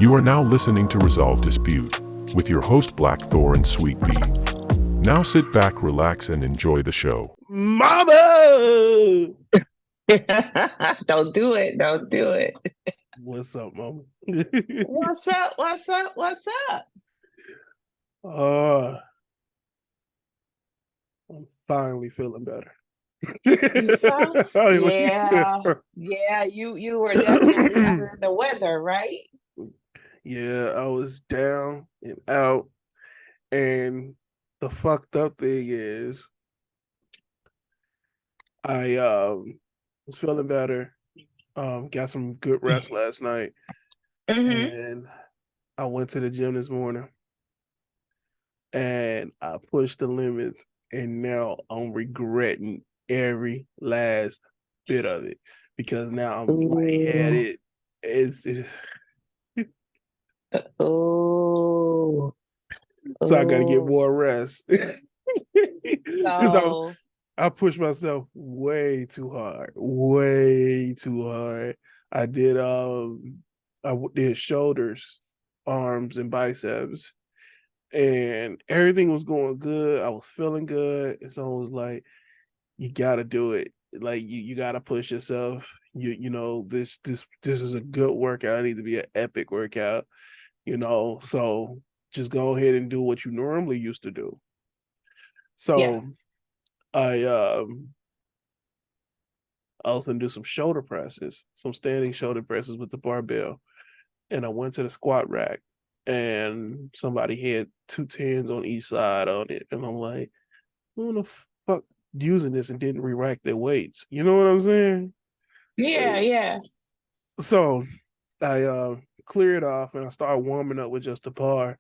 You are now listening to Resolve Dispute with your host Black Thor and Sweet Pea. Now sit back, relax, and enjoy the show. Mama! Don't do it. Don't do it. What's up, mama? What's up? What's up? What's up? uh, I'm finally feeling better. You found? Yeah. You were definitely under the weather, right? Yeah, I was down and out. And the fucked up thing is I was feeling better. Got some good rest last night. Mm-hmm. And I went to the gym this morning and I pushed the limits, and now I'm regretting every last bit of it because now I'm lightheaded. It's Oh. so I got to get more rest because So I pushed myself way too hard, way too hard. I did did shoulders, arms, and biceps, and everything was going good. I was feeling good, and so I was like, "You got to do it. Like you got to push yourself. This is a good workout. It needs to be an epic workout. So just go ahead and do what you normally used to do." yeah. So I also do some shoulder presses, some standing shoulder presses with the barbell, and I went to the squat rack, and somebody had 210s on each side on it, and I'm like, who the fuck using this and didn't re-rack their weights? You know what I'm saying? Yeah. So I cleared off and I started warming up with just a bar,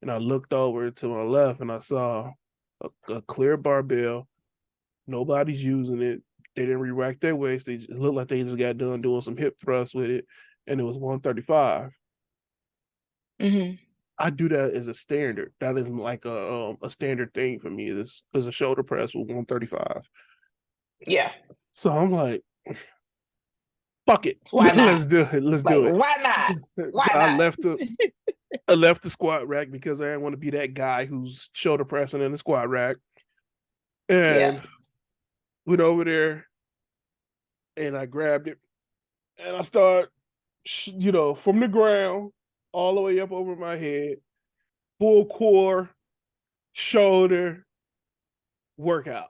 and I looked over to my left and I saw a clear barbell. Nobody's using it. They didn't re-rack their weights. It looked like they just got done doing some hip thrusts with it, and it was 135. Mm-hmm. I do that as a standard. That is like a standard thing for me. Is a shoulder press with 135. Yeah. So I'm like, fuck it, Why not? let's do it. Let's Like, do it. why not? So Why not? I left the squat rack because I didn't want to be that guy who's shoulder pressing in the squat rack, Yeah. and went over there and I grabbed it and I start, from the ground all the way up over my head, full core shoulder workout.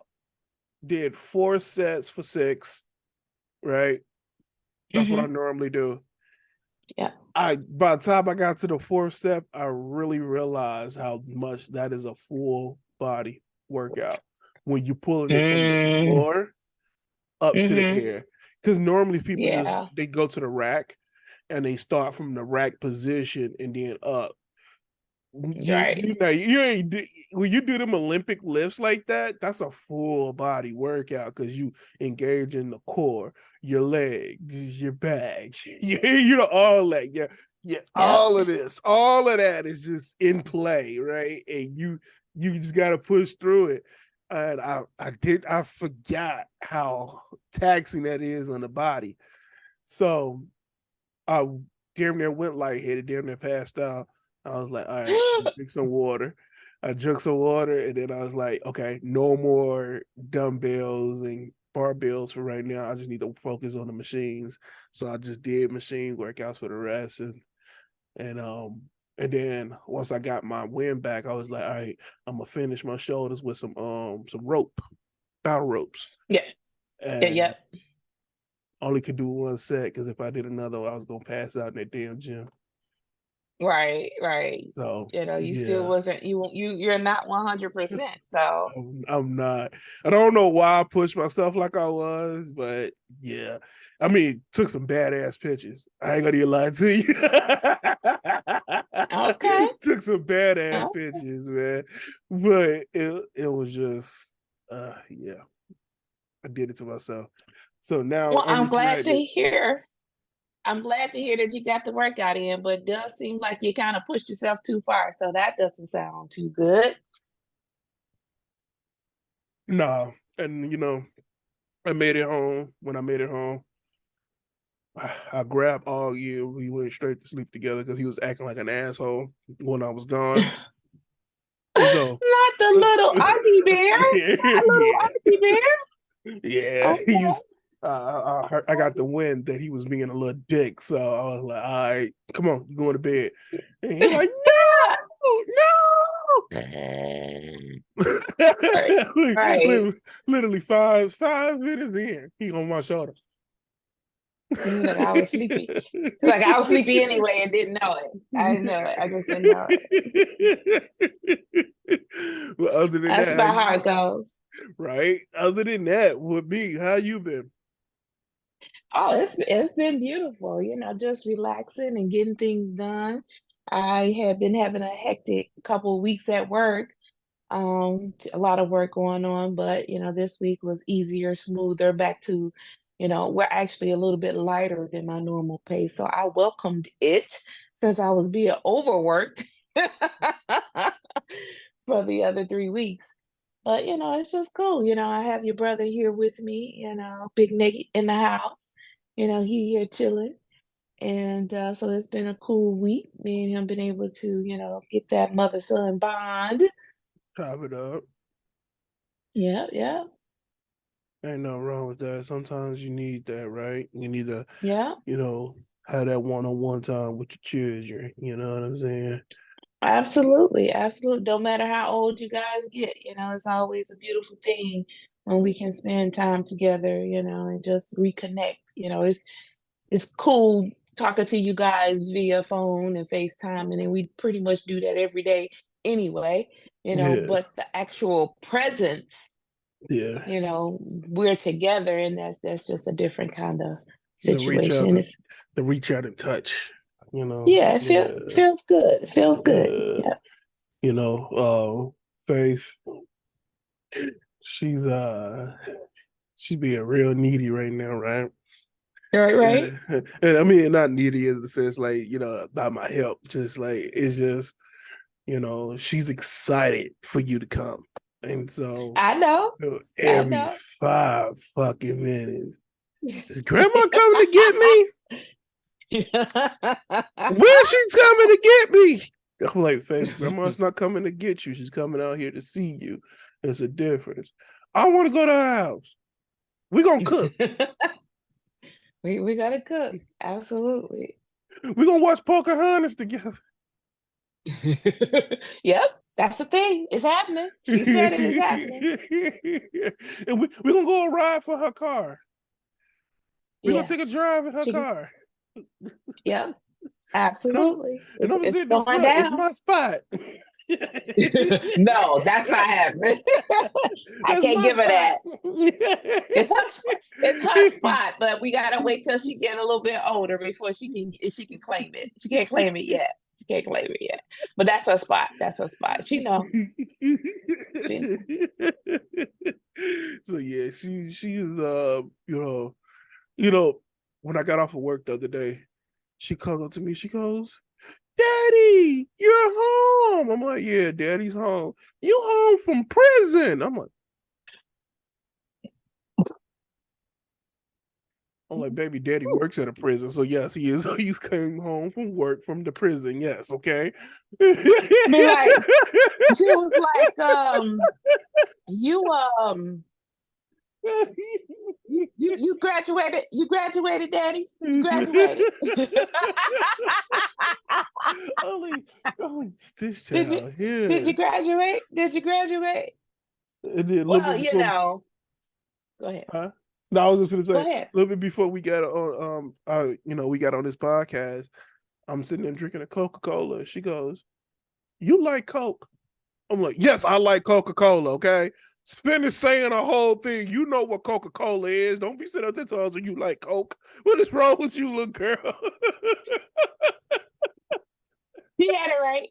Did 4 sets for 6, right? That's what I Mm-hmm. normally do. Yeah. By the time I got to the 4th step, I really realized how much that is a full body workout when you're pulling it from the Mm. floor up to the Mm-hmm. air. Because normally people Yeah. they go to the rack and they start from the rack position and then up. Right. You ain't when you do them Olympic lifts like that, that's a full body workout because you engage in the core, your legs, your back, all that. Yeah, Yeah. all of that is just in play, right? And you just gotta push through it. And I forgot how taxing that is on the body. So I damn near went lightheaded, damn near passed out. I was like, all right, drink some water. I drank some water, and then I was like, okay, no more dumbbells and barbells for right now. I just need to focus on the machines. So I just did machine workouts for the rest, and and then once I got my wind back, I was like, all right, I'm gonna finish my shoulders with some rope, battle ropes, Yeah. and Yeah. only could do 1 set because if I did another, I was gonna pass out in that damn gym. Right. So You still yeah, wasn't you're not 100%. So I'm not. I don't know why I pushed myself like I was, but yeah. I mean, took some badass pictures. I ain't gonna even lie to you. okay. Took some badass Oh, pictures, man. But it was just yeah, I did it to myself. So now well, I'm regretting it. I'm glad to hear that you got the workout in, but it does seem like you kind of pushed yourself too far. So that doesn't sound too good. Nah. And I made it home. When I made it home, I grabbed all year. We went straight to sleep together because he was acting like an asshole when I was gone. So Not the little auntie bear. Not little yeah, auntie bear. yeah. Okay. I got the wind that he was being a little dick. So I was like, all right, come on, you going to bed. And he like, no, Right. no. Right. Literally 5 minutes in, he on my shoulder. He's like, I was sleepy. He's like, I was sleepy anyway and didn't know it. I didn't know it. I just didn't know it. Well, other than That's that, how about how you, it goes. right? Other than that, with me, how you been? Oh, it's been beautiful, just relaxing and getting things done. I have been having a hectic couple of weeks at work. A lot of work going on, but this week was easier, smoother, back to, we're actually a little bit lighter than my normal pace. So I welcomed it since I was being overworked for the other 3 weeks. But it's just cool. I have your brother here with me, Big Nick in the house. He here chilling. And so it's been a cool week. Me and him been able to, get that mother-son bond. Chop it up. Yeah, yeah, Ain't nothing wrong with that. Sometimes you need that, right? You need to, yeah. have that one-on-one time with your children. You know what I'm saying? Absolutely, absolutely. Don't matter how old you guys get, it's always a beautiful thing when we can spend time together, and just reconnect. It's cool talking to you guys via phone and FaceTime, and then we pretty much do that every day anyway, Yeah, but the actual presence, yeah. we're together, and that's just a different kind of The reach out, situation. It's the reach out and touch. Yeah, it Yeah, feels good. It feels good. yeah. Yeah. Faith, she's she's being real needy right now, right? Right, right. And I mean, not needy in the sense like, about my help. Just like it's just, she's excited for you to come. And so I know. I every know. 5 fucking minutes, is grandma coming to get me? When she's coming to get me? I'm like, Faith, grandma's not coming to get you. She's coming out here to see you. There's a difference. I want to go to her house. We gonna cook. We gotta cook. Absolutely. We gonna watch Pocahontas together. Yep, that's the thing. It's happening. She said it is happening. And we gonna go a ride for her car. We gonna take a Yes. drive in her She car. Yep, And I'm absolutely. and I'm It's sitting in going front. It's down. my spot. No, that's not happening. I That's can't my give her spot. that. It's her spot, but we gotta wait till she get a little bit older before she can claim it. She can't claim it yet. She can't claim it yet. But that's her spot. That's her spot. She know. She So yeah, she is you know, when I got off of work the other day, she comes up to me, she goes, Daddy, you're home. I'm like, yeah, Daddy's home. You home from prison. I'm like, baby, Daddy works at a prison, so yes, he is. He's came home from work from the prison. Yes, okay. be like, she was like, you you graduated, Daddy. You graduated. only, only this Did you child did you here. graduate? Did you graduate? And then a little Well, bit before, go ahead. huh? No, I was just gonna Go say ahead. a little bit before we got on, we got on this podcast. I'm sitting there drinking a Coca-Cola. She goes, "You like Coke?" I'm like, "Yes, I like Coca-Cola." Okay, finish saying a whole thing. You know what Coca-Cola is. Don't be sitting up there telling us you like Coke. What is wrong with you, little girl? She had it right.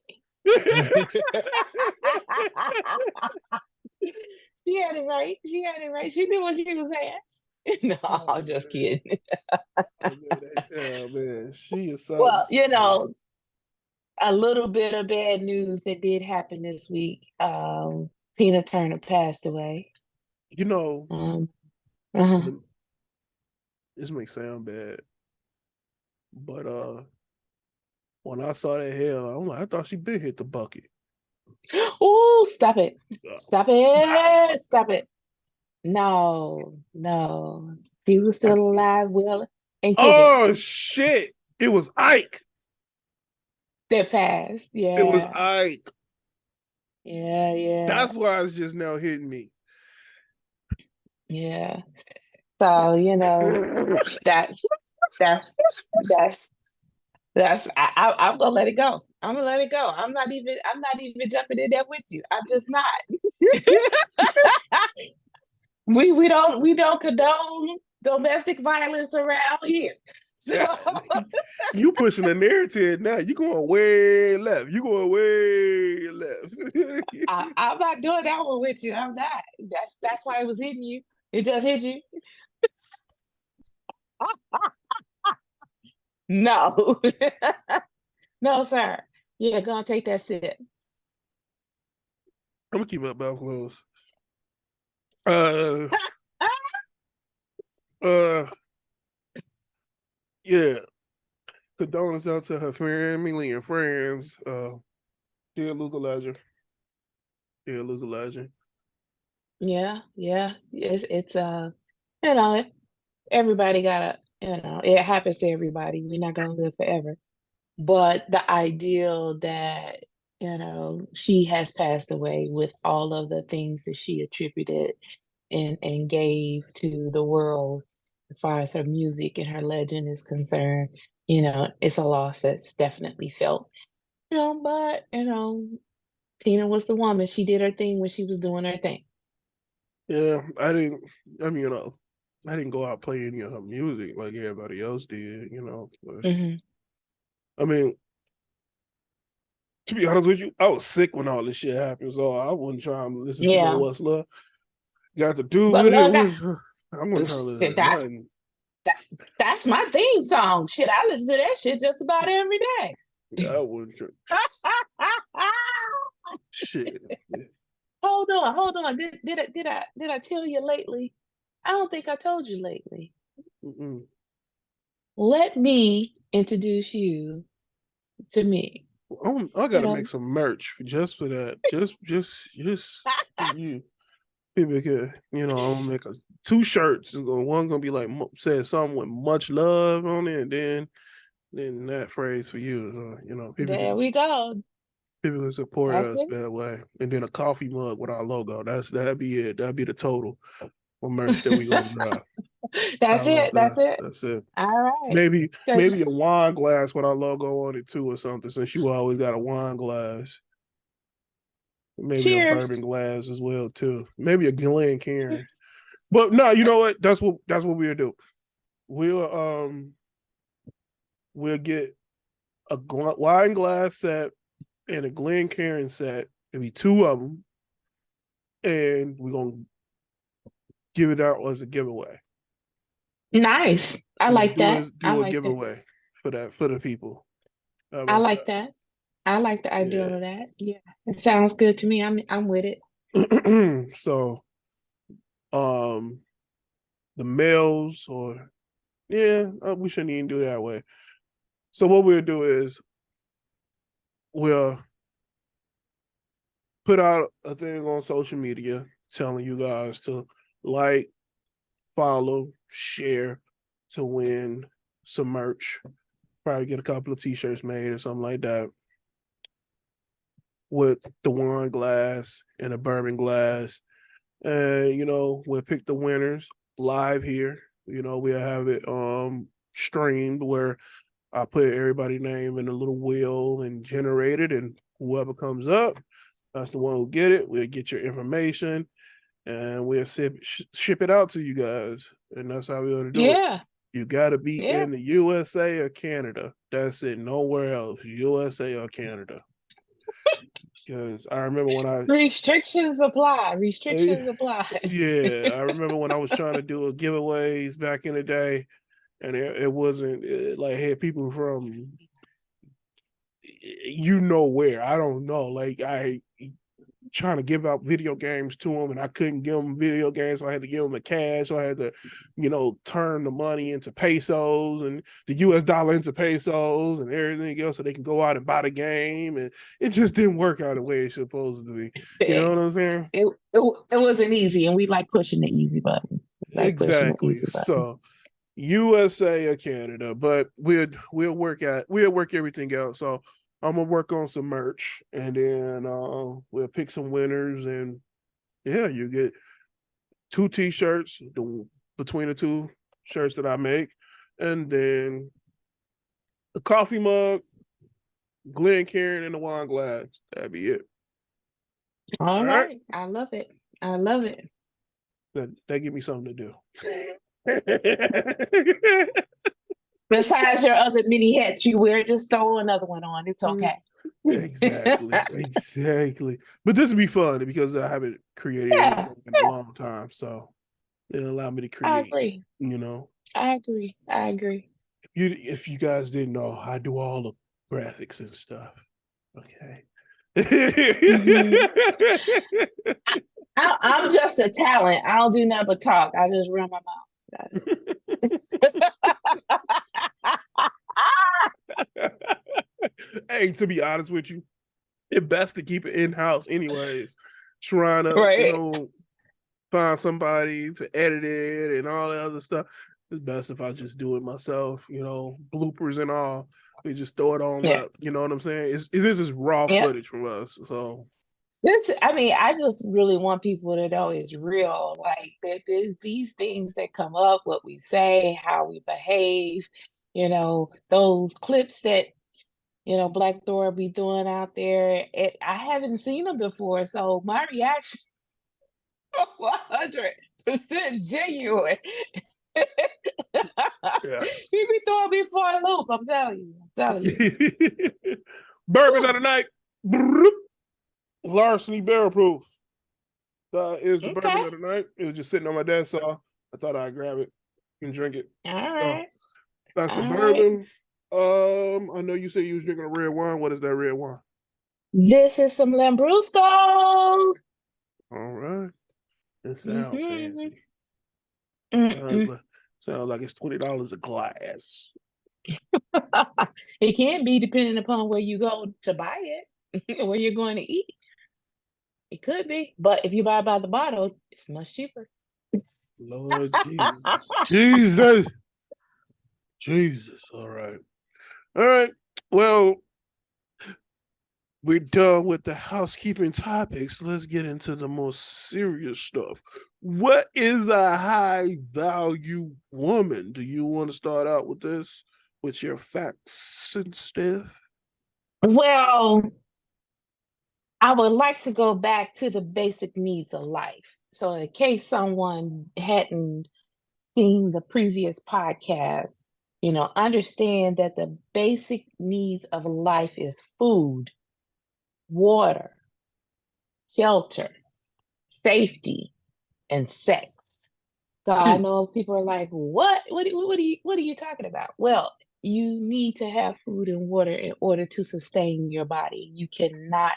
She had it right. She had it right. She knew what she was saying. No, I'm just kidding. Man, she is something. Well, a little bit of bad news that did happen this week. Tina Turner passed away. You know, Um, uh-huh. this may sound bad, But when I saw that hair, I'm like, I thought she been hit the bucket. Oh, stop it. Stop Nah. it. Stop it. No, no. She was still alive, well, and kicking. Oh shit! It was Ike. That fast. It was Yeah. Ike. Yeah, yeah, That's why it's just now hitting me. yeah. So, that that's that's I'm gonna let it go. I'm gonna let it go. I'm not even jumping in there with you. I'm just not. We don't condone domestic violence around here. So Yeah. You pushing the narrative now. You going way left. You going way left. I'm not doing that one with you. I'm not. That's why it was hitting you. It just hit you. No. No, sir. Yeah, gonna take that sip. I'm gonna keep my mouth closed. Uh, uh, yeah. Condolences out to her family and friends. Did lose a legend. Did lose a legend. Yeah, yeah. It's you know, everybody gotta, it happens to everybody. We're not gonna live forever. But the ideal that, she has passed away with all of the things that she attributed and gave to the world as far as her music and her legend is concerned, it's a loss that's definitely felt. But Tina was the woman. She did her thing when she was doing her thing. Yeah, I didn't. I mean, I didn't go out play any of her music like everybody else did. But, Hmm. I mean, to be honest with you, I was sick when all this shit happened, so I wasn't trying to listen to no Yeah. what's love got to do But with it. look, I'm gonna try to listen shit, to nothing. that, that's my theme song. Shit, I listen to that shit just about every day. Yeah, I wouldn't try. Shit. Hold on. Did I tell you lately? I don't think I told you lately. Mm-mm. Let me introduce you to me. I You gotta make know, some merch just for that. Just for you. People can, I'm gonna make two shirts. One gonna be like says something with much love on it, and then that phrase for you. So, there we go. people can support That's us it. that way. And then a coffee mug with our logo. That'd be it. That'd be the total for merch that we gonna drop. How That's about it. That's that? it. That's it. All right. Maybe Good. maybe a wine glass with our logo on it too, or something. Since you always got a wine glass, maybe a bourbon Cheers. glass as well too. Maybe a Glencairn. But no, you know what? That's what we'll do. We'll we'll get a wine glass set and a Glencairn set. It'll be two of them, and we're gonna give it out as a giveaway. Nice. I We're gonna like do that. this I do a like that. giveaway for the people. How I about like that. I like the idea that? of that. Yeah. It sounds good to me. I'm with it. Yeah. So um the males or yeah, we shouldn't even do it that way. So what we'll do is we'll put out a thing on social media telling you guys to like, follow, share to win some merch. Probably get a couple of t-shirts made or something like that with the wine glass and a bourbon glass. And we'll pick the winners live here. We'll have it streamed where I put everybody's name in a little wheel and generate it, and whoever comes up, that's the one who get it. We'll get your information, and we'll ship it out to you guys, and that's how we're gonna do it. Yeah. You got to be Yeah. in the USA or Canada. That's it. Nowhere else. USA or Canada. Because I remember when Restrictions apply. Restrictions apply. yeah, I remember when I was trying to do giveaways back in the day, and it wasn't like had people from where. I don't know. Like trying to give out video games to them, and I couldn't give them video games, so I had to give them the cash. So I had to, turn the money into pesos and the US dollar into pesos and everything else so they can go out and buy the game. And it just didn't work out the way it's supposed to be. You know what I'm saying? It wasn't easy, and we like pushing the easy button. Exactly. So USA or Canada, but we'll work everything out. So I'm gonna work on some merch, and then we'll pick some winners, and yeah, you get 2 t-shirts between the 2 shirts that I make, and then the coffee mug, Glencairn, and the wine glass. That'd be it. All right. I love it. That give me something to do. Besides your other mini hats you wear, just throw another one on. It's okay. Exactly. But this would be fun because I haven't created anything in a long time. So it'll allow me to create. I agree. I agree. If you guys didn't know, I do all the graphics and stuff. Okay. I'm just a talent. I don't do nothing but talk. I just run my mouth. Hey, to be honest with you, it's best to keep it in-house anyways. Trying to find somebody to edit it and all that other stuff. It's best if I just do it myself, bloopers and all. We just throw it on up. You know what I'm saying? This is raw footage from us. So I just really want people to know it's real. Like that these things that come up, what we say, how we behave, those clips that Black Thor be doing out there. I haven't seen them before, so my reaction 100% genuine. You be throwing me for a loop. I'm telling you. Bourbon of the night. Larceny barrel proof. Is the bourbon of the night. It was just sitting on my desk, so I thought I'd grab it and drink it. All right. That's the bourbon. I know you said you was drinking a red wine. What is that red wine? This is some Lambrusco. All right. It sounds fancy. Sounds like it's $20 a glass. It can be depending upon where you go to buy it, where you're going to eat. It could be, but if you buy by the bottle, it's much cheaper. Lord Jesus. Jesus. All right. Well, we're done with the housekeeping topics. Let's get into the most serious stuff. What is a high value woman? Do you want to start out with this, with your facts and stuff? Well, I would like to go back to the basic needs of life. So in case someone hadn't seen the previous podcast, understand that the basic needs of life is food, water, shelter, safety, and sex. So I know people are like, what are you talking about? Well, you need to have food and water in order to sustain your body. You cannot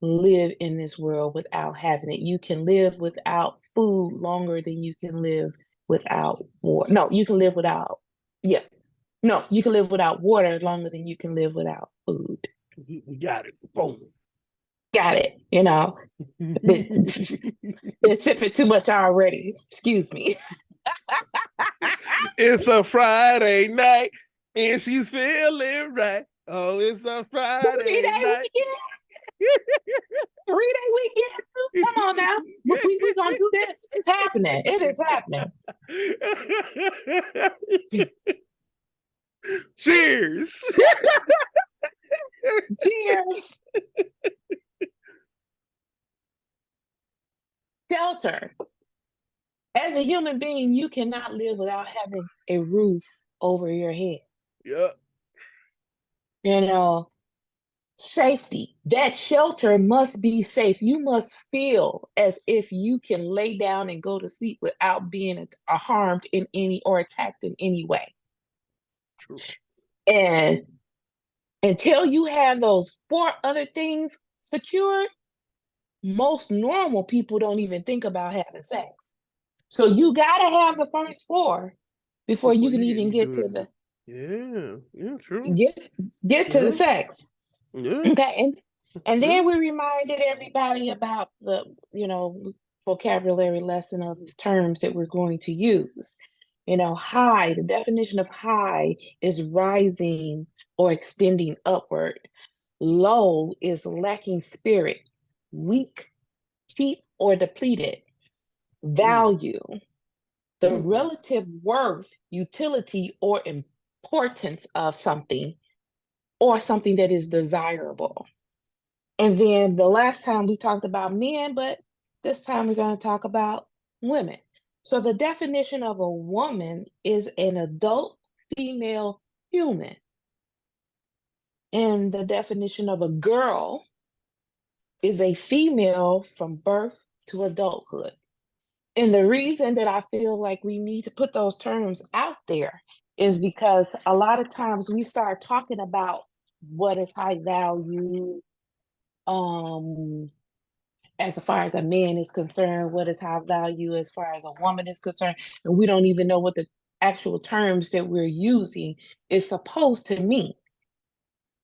live in this world without having it. You can live without food longer than you can live without water. No, you can live without, you can live without water longer than you can live without food. We got it. Boom. Got it. Been sipping too much already. Excuse me. It's a Friday night and she's feeling right. Oh, it's a Friday night. 3-day weekend. Come on now. We gonna do this. It's happening. It is happening. Cheers. Cheers. Shelter. As a human being, you cannot live without having a roof over your head. Yeah. Safety. That shelter must be safe. You must feel as if you can lay down and go to sleep without being harmed in any or attacked in any way. True. And until you have those 4 other things secured, most normal people don't even think about having sex. So you gotta have the first four before you can even get do to it. the Yeah, true. get to the Yeah, sex. yeah, Okay, and yeah. then we reminded everybody about the vocabulary lesson of the terms that we're going to use. High, the definition of high is rising or extending upward. Low is lacking spirit, weak, cheap, or depleted. Mm, Value, the mm, relative worth, utility, or importance of something, or something that is desirable. And then the last time we talked about men, but this time we're going to talk about women. So the definition of a woman is an adult female human. And the definition of a girl is a female from birth to adulthood. And the reason that I feel like we need to put those terms out there is because a lot of times we start talking about what is high value, um, as far as a man is concerned, what is high value as far as a woman is concerned, and we don't even know what the actual terms that we're using is supposed to mean.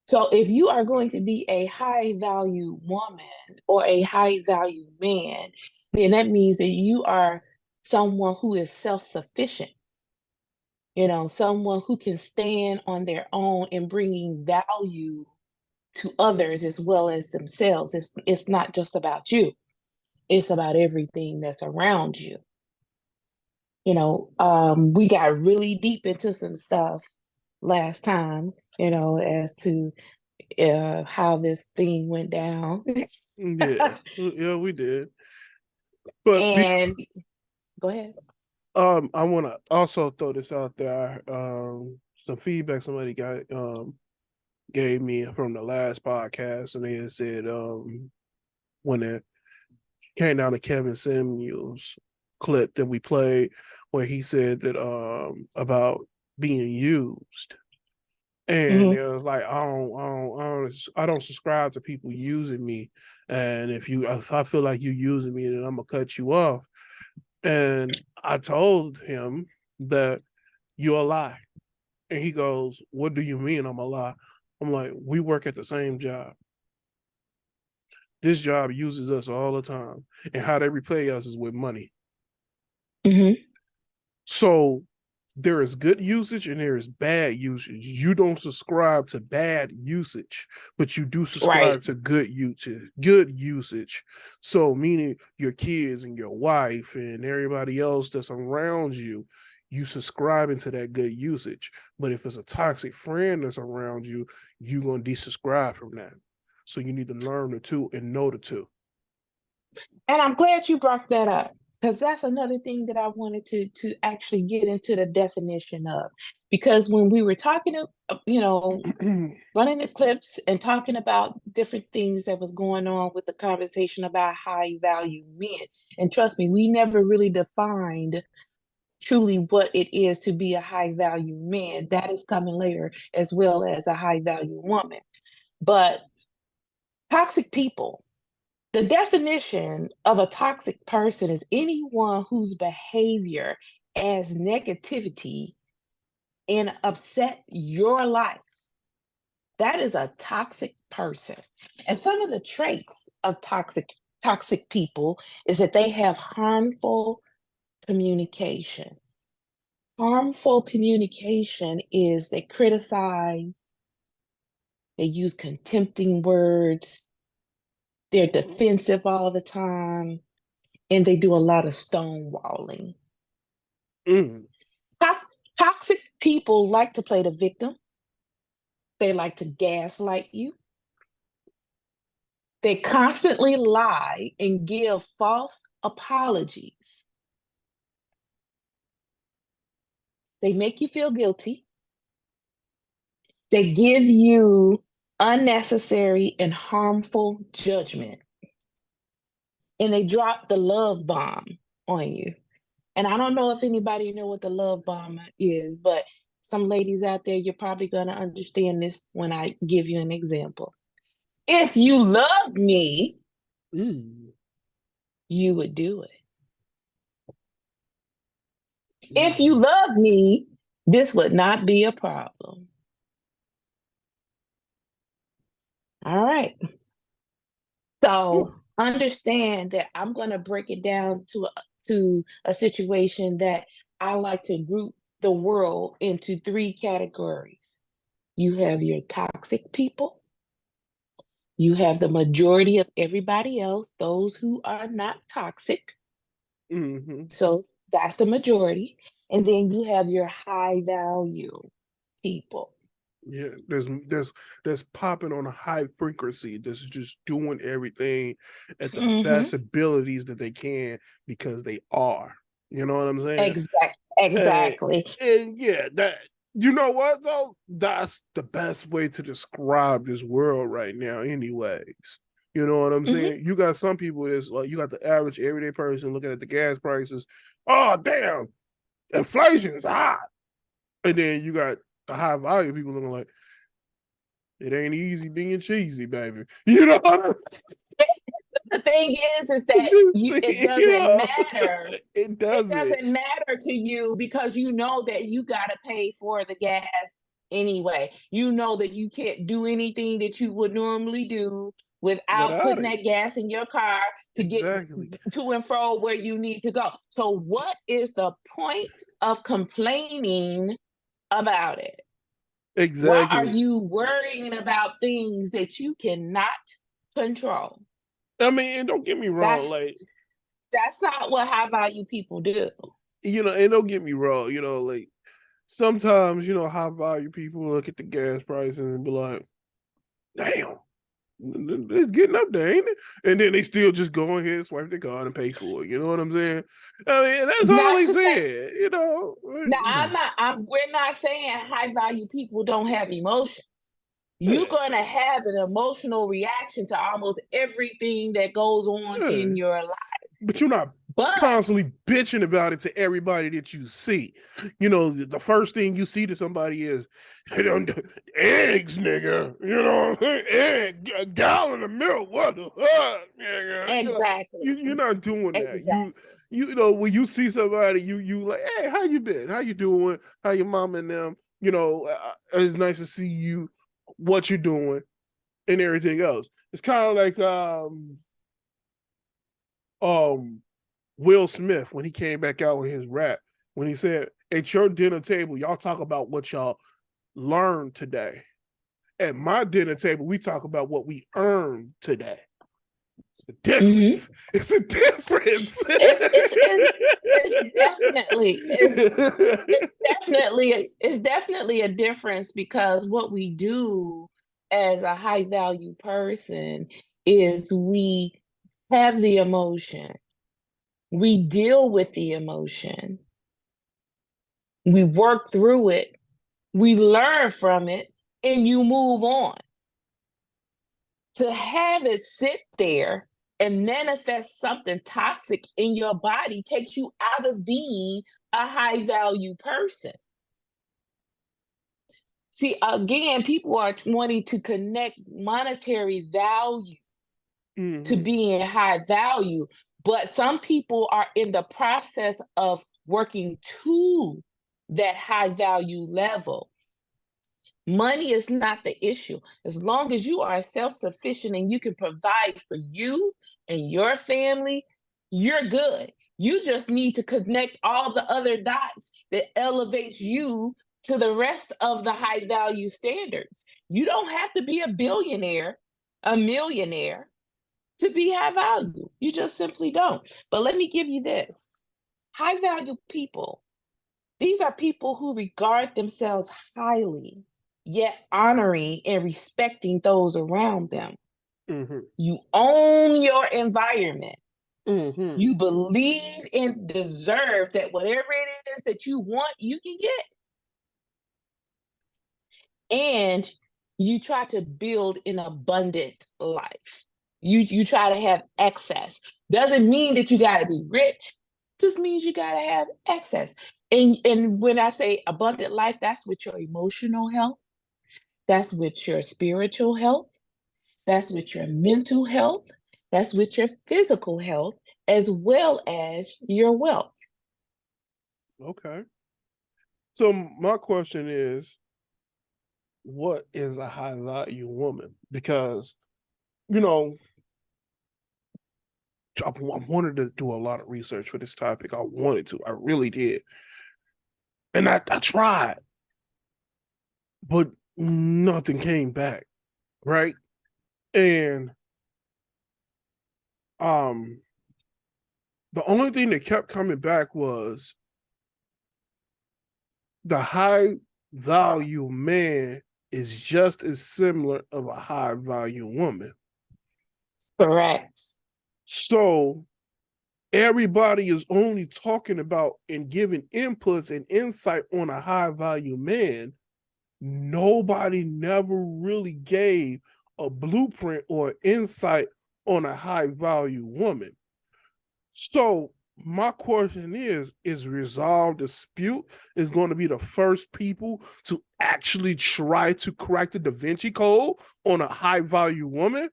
So if you are going to be a high value woman or a high value man, then that means that you are someone who is self-sufficient, someone who can stand on their own and bringing value to others as well as themselves. It's not just about you. It's about everything that's around you. We got really deep into some stuff last time, as to how this thing went down. yeah, yeah, we did. But And go ahead. I want to also throw this out there. Some feedback somebody gave me from the last podcast, and they had said when it came down to Kevin Samuels clip that we played, where he said that about being used. And Mhm. it was like I don't subscribe to people using me, and if I feel like you using me, then I'm gonna cut you off. And I told him that you're a lie, and he goes, "What do you mean I'm a lie?" I'm like, "We work at the same job. This job uses us all the time, and how they repay us is with money. Mhm. So there is good usage and there is bad usage. You don't subscribe to bad usage, but you do Right. subscribe to good usage. Good usage. So meaning your kids and your wife and everybody else that's around you, you subscribe into that good usage. But if it's a toxic friend that's around you, you're gonna desubscribe from that. So you need to learn the two and know the two. And I'm glad you brought that up because that's another thing that I wanted to actually get into the definition of. Because when we were talking, running the clips and talking about different things that was going on with the conversation about high value men, and trust me, we never really defined truly what it is to be a high value man. That is coming later, as well as a high value woman. But toxic people. The definition of a toxic person is anyone whose behavior adds negativity and upset your life. That is a toxic person. And some of the traits of toxic people is that they have harmful communication. Harmful communication is they criticize, they use contempting words, they're defensive all the time, and they do a lot of stonewalling. Mm. Toxic people like to play the victim. They like to gaslight you. They constantly lie and give false apologies. They make you feel guilty. They give you unnecessary and harmful judgment. And they drop the love bomb on you. And I don't know if anybody know what the love bomb is, but some ladies out there, you're probably going to understand this when I give you an example. If you love me, Ooh. you would do it. If you love me, this would not be a problem. All right. So understand that I'm going to break it down to a situation that I like to group the world into 3 categories. You have your toxic people. You have the majority of everybody else, those who are not toxic. Mm-hmm. So that's the majority. And then you have your high value people. Yeah, there's popping on a high frequency. That's just doing everything at the best abilities that they can because they are. You know what I'm saying? Exactly. And yeah, that you know what though? That's the best way to describe this world right now, anyways. You know what I'm saying? You got some people that's like you got the average everyday person looking at the gas prices. Oh damn, inflation is high. And then you got the high value people looking like it ain't easy being cheesy, baby. You know what I'm The thing is that it doesn't matter. It doesn't. It doesn't matter to you because you know that you got to pay for the gas anyway. You know that you can't do anything that you would normally do without putting that gas in your car to get to and fro where you need to go. So what is the point of complaining about it? Exactly. Why are you worrying about things that you cannot control? I mean, and don't get me wrong, that's not what high value people do. You know, and don't get me wrong, you know, like sometimes, you know, high value people look at the gas prices and be like, damn, it's getting up there, ain't it? And then they still just go ahead and swipe their card and pay for it. You know what I'm saying? I mean, that's all they said, you know. Now, we're not saying high value people don't have emotions. You're going to have an emotional reaction to almost everything that goes on in your life. But you're not constantly bitching about it to everybody that you see. You know, the first thing you see to somebody is eggs, nigga. You know, a gallon of milk. What the fuck, nigga? Exactly. You're not doing that. Exactly. You know, when you see somebody, you like, hey, how you been? How you doing? How your mom and them? You know, it's nice to see you. What you're doing, and everything else. It's kind of like Will Smith when he came back out with his rap when he said, "At your dinner table, y'all talk about what y'all learned today. At my dinner table, we talk about what we earned today." It's a difference. It's a difference. It's definitely a difference because what we do as a high value person is we have the emotion. We deal with the emotion. We work through it. We learn from it and you move on. To have it sit there and manifest something toxic in your body takes you out of being a high value person. See, again, people are wanting to connect monetary value to being high value, but some people are in the process of working to that high value level. Money is not the issue. As long as you are self-sufficient and you can provide for you and your family, you're good. You just need to connect all the other dots that elevates you to the rest of the high value standards. You don't have to be a billionaire, a millionaire to be high value. You just simply don't. But let me give you this. High value people, these are people who regard themselves highly, yet honoring and respecting those around them. You own your environment. You believe and deserve that whatever it is that you want, you can get. And you try to build an abundant life. You try to have excess. Doesn't mean that you got to be rich. Just means you got to have excess. And when I say abundant life, that's with your emotional health. That's with your spiritual health. That's with your mental health. That's with your physical health. as well as your wealth. Okay. So my question is, what is a high value woman? Because, you know, I wanted to do a lot of research for this topic. I wanted to. I really did. And I tried, but nothing came back. Right. And the only thing that kept coming back was the high value man is just as similar of a high value woman. Correct. So everybody is only talking about and giving inputs and insight on a high value man. Nobody never really gave a blueprint or insight on a high value woman. So my question is Resolve Dispute is going to be the first people to actually try to crack the Da Vinci Code on a high value woman?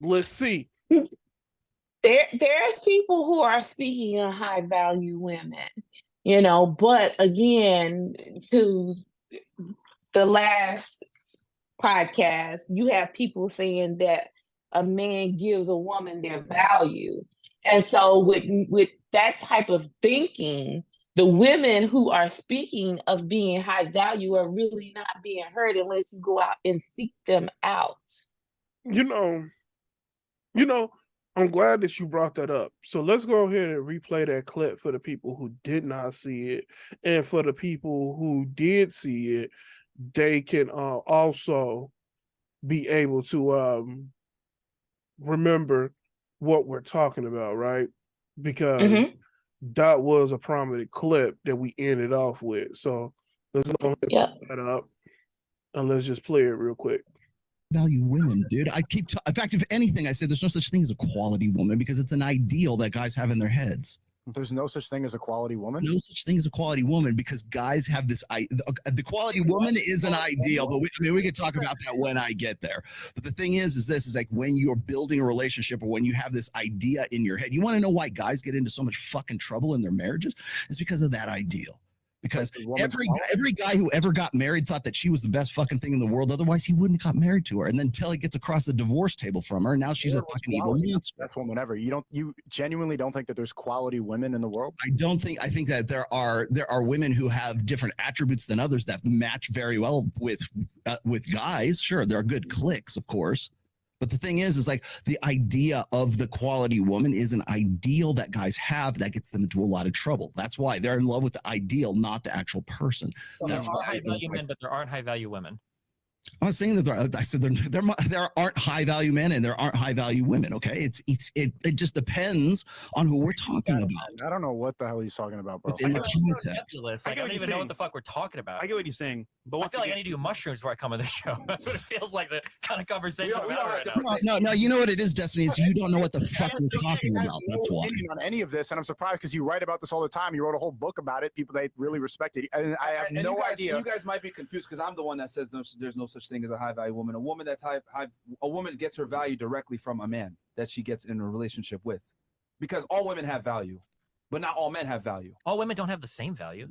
Let's see. There's people who are speaking of high value women, but again, to the last podcast, you have people saying that a man gives a woman their value. And so with that type of thinking, the women who are speaking of being high value are really not being heard unless you go out and seek them out. You know, I'm glad that you brought that up. So let's go ahead and replay that clip for the people who did not see it. And for the people who did see it, they can also be able to remember what we're talking about, right? Because that was a prominent clip that we ended off with. So let's go ahead and put that up and let's just play it real quick. Value women, dude. In fact, if anything, I say there's no such thing as a quality woman because it's an ideal that guys have in their heads. There's no such thing as a quality woman? No such thing as a quality woman because guys have this, the quality woman is an ideal, but we could talk about that when I get there. But the thing is like when you're building a relationship or when you have this idea in your head, you want to know why guys get into so much fucking trouble in their marriages? It's because of that ideal. Because every guy who ever got married thought that she was the best fucking thing in the world. Otherwise, he wouldn't have got married to her. And then until he gets across the divorce table from her, now she's a fucking evil monster. That's woman ever. You genuinely don't think that there's quality women in the world? I think that there are women who have different attributes than others that match very well with guys. Sure, there are good clicks, of course. But the thing is like the idea of the quality woman is an ideal that guys have that gets them into a lot of trouble. That's why they're in love with the ideal, not the actual person. Well, that's why high value men, but there aren't high value women. I'm not saying that I said there aren't high value men and there aren't high value women. Okay, it just depends on who we're talking about. I don't know what the hell he's talking about, bro. In the context, I don't even know what the fuck we're talking about. I get what he's saying, but I feel like I need to do mushrooms before I come on the show. That's what it feels like. The kind of conversation we're having right now. No. You know what it is, Destiny? Is you don't know what the fuck you're talking about. That's why. On any of this, and I'm surprised because you write about this all the time. You wrote a whole book about it. People they really respect it, and I have no idea. You guys might be confused because I'm the one that says there's no such thing as a high value woman. A woman that's a woman gets her value directly from a man that she gets in a relationship with, because all women have value, but not all men have value. All women don't have the same value.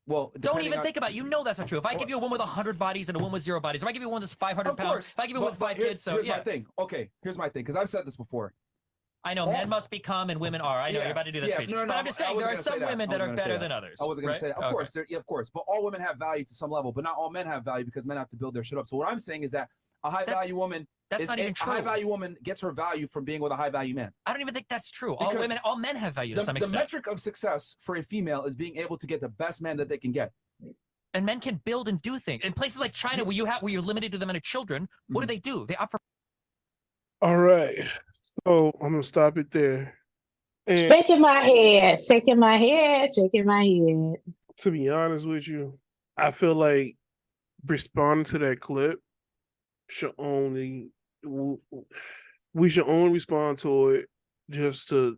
Well, don't even think about it. You know that's not true. If I give you a woman with 100 bodies and a woman with 0 bodies, if I give you one that's 500 pounds, if I give you one with 5 kids, here's my thing. Okay, here's my thing, because I've said this before. I know men must become and women are. I know you're about to do this speech. But I'm just saying there are some women that are better than others. I wasn't going to say that. Of course, of course. But all women have value to some level, but not all men have value because men have to build their shit up. So what I'm saying is that a high value woman not even true. A high value woman gets her value from being with a high value man. I don't even think that's true. All men have value to some extent. The metric of success for a female is being able to get the best man that they can get. And men can build and do things. In places like China, where you're limited to the amount of children, what do? They opt for. All right. So I'm gonna stop it there. And shaking my head. To be honest with you, I feel like responding to that clip we should only respond to it just to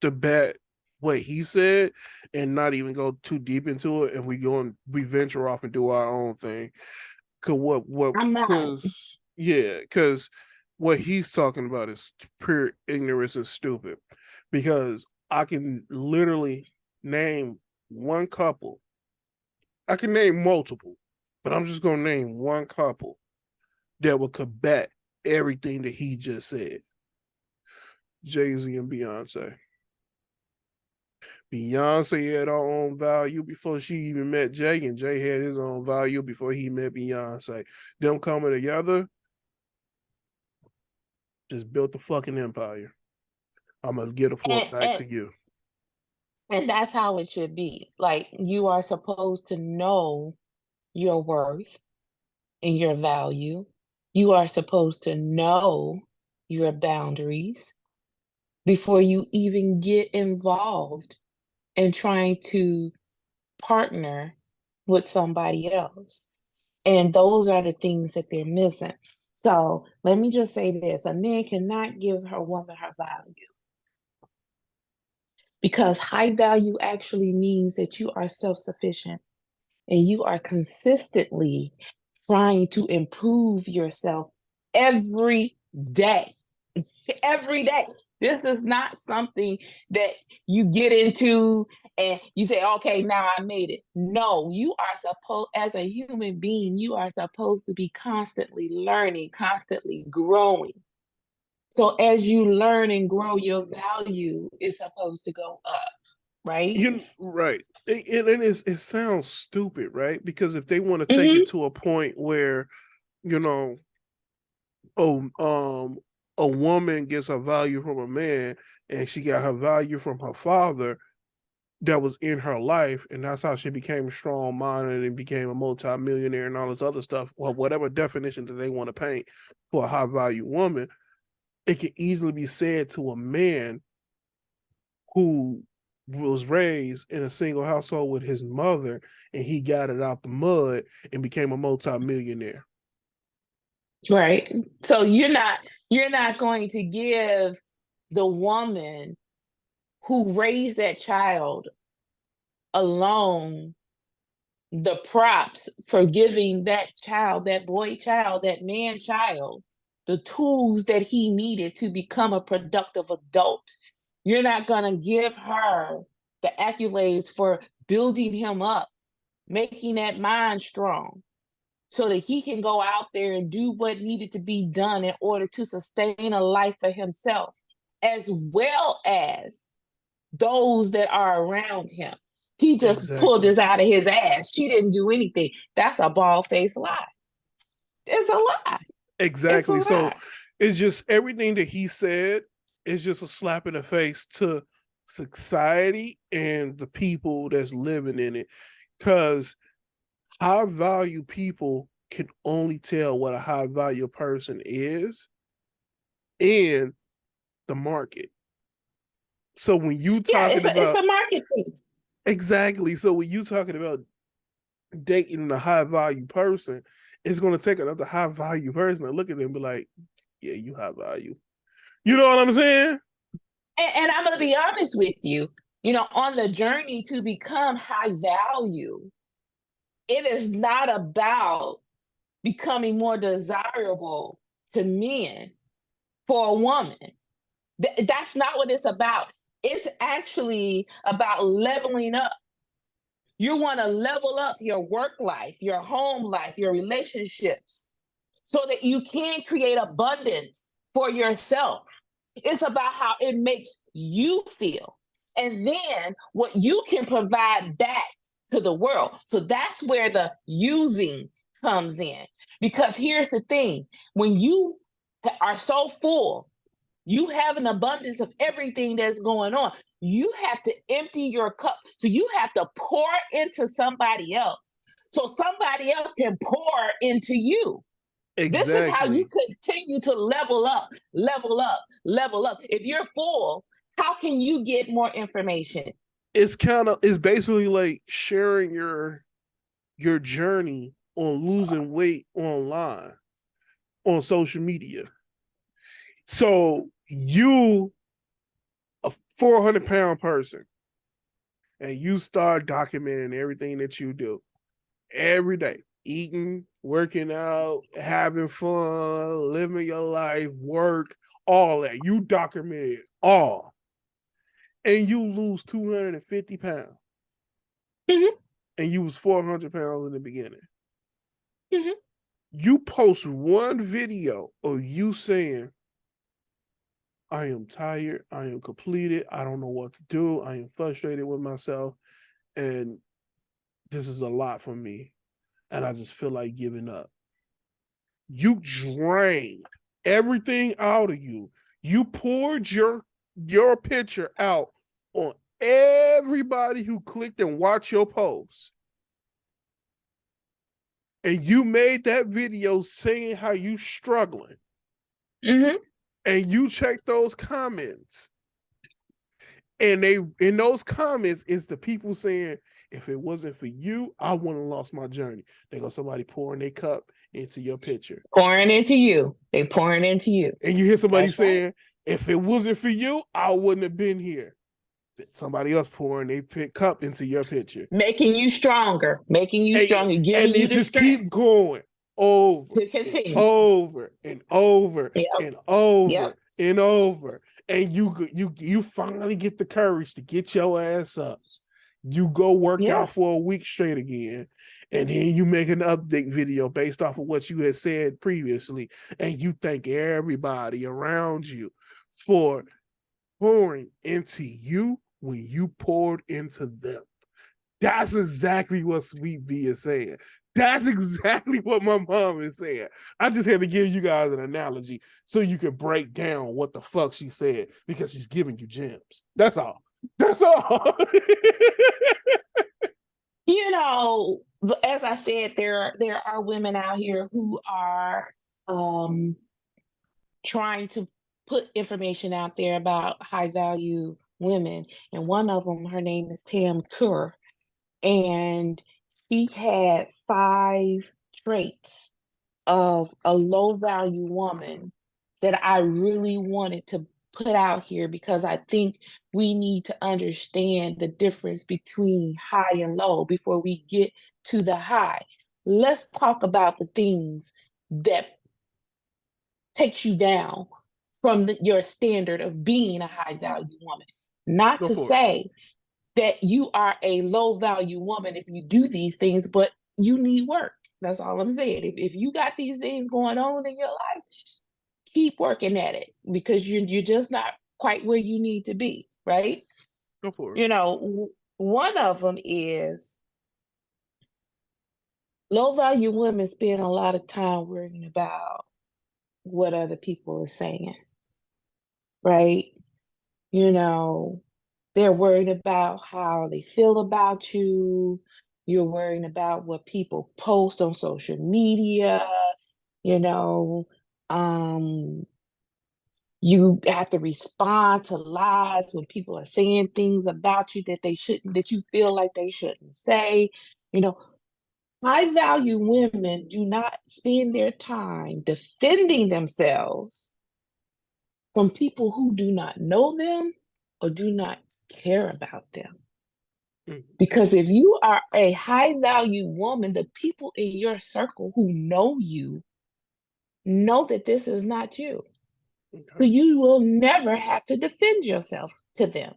debate what he said and not even go too deep into it, and we venture off and do our own thing. Because what he's talking about is pure ignorance and stupid, because I can literally name one couple. I can name multiple, but I'm just gonna name one couple that would combat everything that he just said. Jay-Z and Beyonce. Beyonce had her own value before she even met Jay, and Jay had his own value before he met Beyonce. Them coming together just built the fucking empire. I'm gonna get a floor back to you. And that's how it should be. Like, you are supposed to know your worth and your value. You are supposed to know your boundaries before you even get involved in trying to partner with somebody else. And those are the things that they're missing. So let me just say this: a man cannot give her woman her value, because high value actually means that you are self-sufficient and you are consistently trying to improve yourself every day. Every day. This is not something that you get into and you say, okay, now I made it. No, you are supposed, as a human being, you are supposed to be constantly learning, constantly growing. So as you learn and grow, your value is supposed to go up, right? Right. It sounds stupid, right? Because if they want to take it to a point where, you know, a woman gets her value from a man and she got her value from her father that was in her life, and that's how she became strong-minded and became a multi-millionaire and all this other stuff, or whatever definition that they want to paint for a high-value woman, it can easily be said to a man who was raised in a single household with his mother and he got it out the mud and became a multi-millionaire. Right. So you're not going to give the woman who raised that child alone the props for giving that child, that boy child, that man child, the tools that he needed to become a productive adult. You're not going to give her the accolades for building him up, making that mind strong, so that he can go out there and do what needed to be done in order to sustain a life for himself, as well as those that are around him. He just pulled this out of his ass. She didn't do anything. That's a bald-faced lie. It's a lie. Exactly. So it's just everything that he said is just a slap in the face to society and the people that's living in it. Because high value people can only tell what a high value person is in the market. So when you talking about, it's a market thing. Exactly. So when you talking about dating a high value person, it's going to take another high value person to look at them and be like, yeah, you high value. You know what I'm saying? And I'm going to be honest with you, on the journey to become high value, it is not about becoming more desirable to men for a woman. That's not what it's about. It's actually about leveling up. You want to level up your work life, your home life, your relationships, so that you can create abundance for yourself. It's about how it makes you feel, and then what you can provide back to the world. So that's where the using comes in. Because here's the thing: when you are so full, you have an abundance of everything that's going on, you have to empty your cup. So you have to pour into somebody else, so somebody else can pour into you. Exactly. This is how you continue to level up, level up, level up. If you're full, how can you get more information? It's basically like sharing your journey on losing weight online on social media. So you, a 400-pound person, and you start documenting everything that you do every day, eating, working out, having fun, living your life, work, all that. You document it all. And you lose 250 pounds. Mhm. And you was 400 pounds in the beginning. Mhm. You post one video of you saying, I am tired, I am completed, I don't know what to do, I am frustrated with myself, and this is a lot for me, and I just feel like giving up. You drained everything out of you. You poured your picture out on everybody who clicked and watched your post. And you made that video saying how you struggling. Mhm. And you check those comments. And they in those comments is the people saying, if it wasn't for you, I wouldn't have lost my journey. They go somebody pouring their cup into your picture. Pouring into you. They pouring into you. And you hear somebody That's right. saying, if it wasn't for you, I wouldn't have been here. Somebody else pouring their cup into your picture. Making you stronger. Making you stronger. Giving And you it the just strength keep going over to continue. and over and over Yep. and over Yep. and over. And you finally get the courage to get your ass up. You go work Yeah. out for a week straight again. And then you make an update video based off of what you had said previously. And you thank everybody around you for pouring into you when you poured into them. That's exactly what Sweet B is saying. That's exactly what my mom is saying. I just had to give you guys an analogy so you can break down what the fuck she said, because she's giving you gems. That's all. That's all. You know, as I said, there are women out here who are trying to put information out there about high value women. And one of them, her name is Tam Kerr. And she had 5 traits of a low value woman that I really wanted to put out here, because I think we need to understand the difference between high and low before we get to the high. Let's talk about the things that takes you down from your standard of being a high value woman. Not Go to for it. say that you are a low value woman if you do these things, but you need work. That's all I'm saying. If you got these things going on in your life, keep working at it, because you're just not quite where you need to be, right? Go for it. You know, one of them is low value women spend a lot of time worrying about what other people are saying, right? You know, they're worried about how they feel about you. You're worrying about what people post on social media. You know, you have to respond to lies when people are saying things about you that they shouldn't, that you feel like they shouldn't say. You know, high value women do not spend their time defending themselves from people who do not know them or do not care about them. Because if you are a high value woman, the people in your circle who know you know that this is not you. So you will never have to defend yourself to them,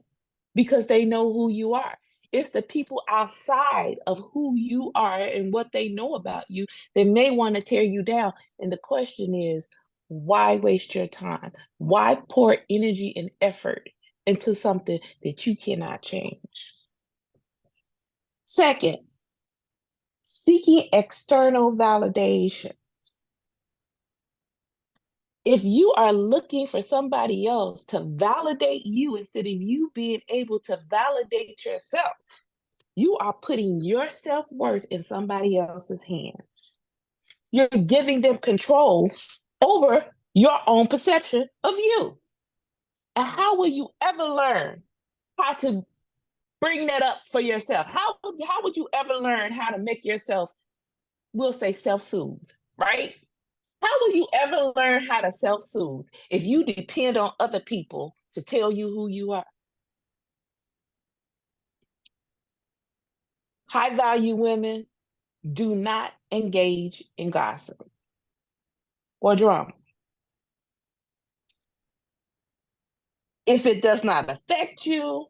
because they know who you are. It's the people outside of who you are and what they know about you that may want to tear you down. And the question is, why waste your time? Why pour energy and effort into something that you cannot change? Second, seeking external validation. If you are looking for somebody else to validate you instead of you being able to validate yourself, you are putting your self-worth in somebody else's hands. You're giving them control over your own perception of you. And how will you ever learn how to bring that up for yourself? How would you ever learn how to make yourself, we'll say, self-soothe, right? How will you ever learn how to self-soothe if you depend on other people to tell you who you are? High value women Do not engage in gossip or drama. If it does not affect you,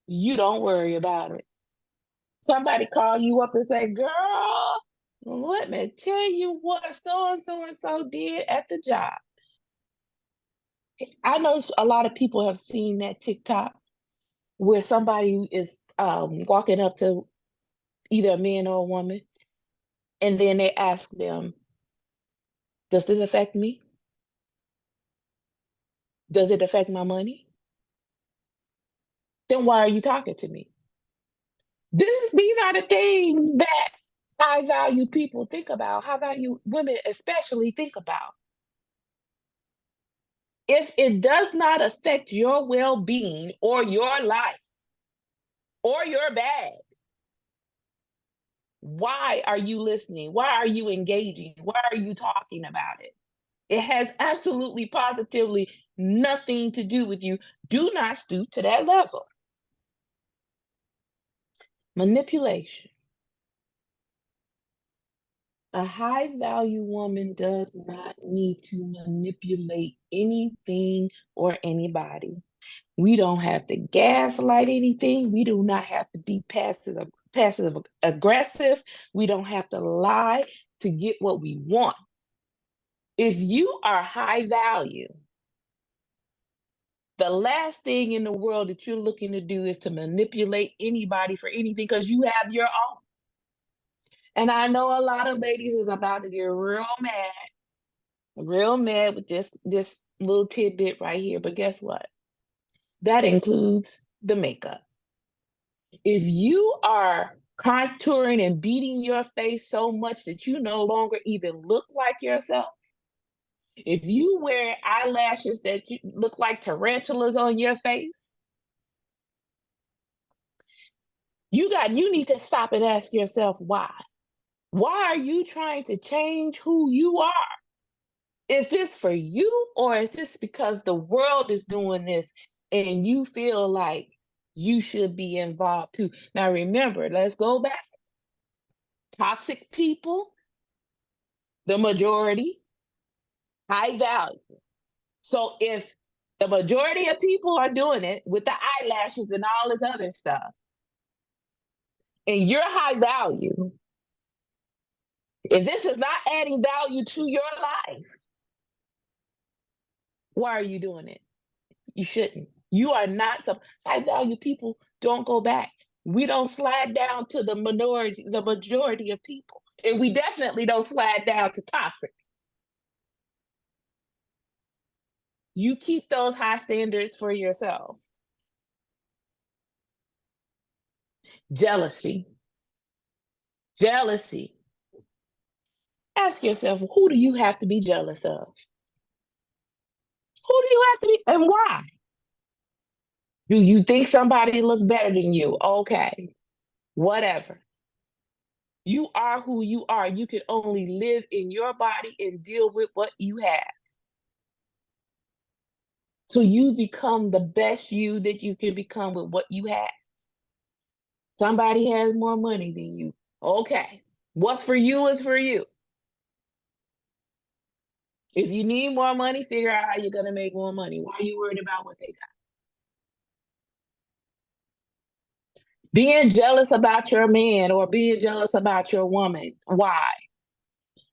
you don't worry about it. Somebody call you up and say, girl, let me tell you what so and so did at the job. I know a lot of people have seen that TikTok where somebody is walking up to either a man or a woman, and then they ask them, does this affect me? Does it affect my money? Then why are you talking to me? These are the things that high value people think about, high value women especially think about. If it does not affect your well being or your life or your bag, why are you listening? Why are you engaging? Why are you talking about it? It has absolutely positively nothing to do with you. Do not stoop to that level. Manipulation. A high value woman does not need to manipulate anything or anybody. We don't have to gaslight anything. We do not have to be passive aggressive. We don't have to lie to get what we want. If you are high value, the last thing in the world that you're looking to do is to manipulate anybody for anything because you have your own. And I know a lot of ladies is about to get real mad with this little tidbit right here. But guess what? That includes the makeup. If you are contouring and beating your face so much that you no longer even look like yourself, if you wear eyelashes that you look like tarantulas on your face, you need to stop and ask yourself why. Why are you trying to change who you are? Is this for you, or is this because the world is doing this and you feel like you should be involved too? Now remember, let's go back. Toxic people, the majority, high value. So if the majority of people are doing it with the eyelashes and all this other stuff, and you're high value, if this is not adding value to your life, why are you doing it? You shouldn't. You are not some high value people. Don't go back. We don't slide down to the majority of people. And we definitely don't slide down to toxic. You keep those high standards for yourself. Jealousy. Ask yourself, who do you have to be jealous of? Who do you have to be, and why? Do you think somebody look better than you? Okay, whatever. You are who you are. You can only live in your body and deal with what you have. So you become the best you that you can become with what you have. Somebody has more money than you. Okay, what's for you is for you. If you need more money, figure out how you're going to make more money. Why are you worried about what they got? Being jealous about your man or being jealous about your woman. Why?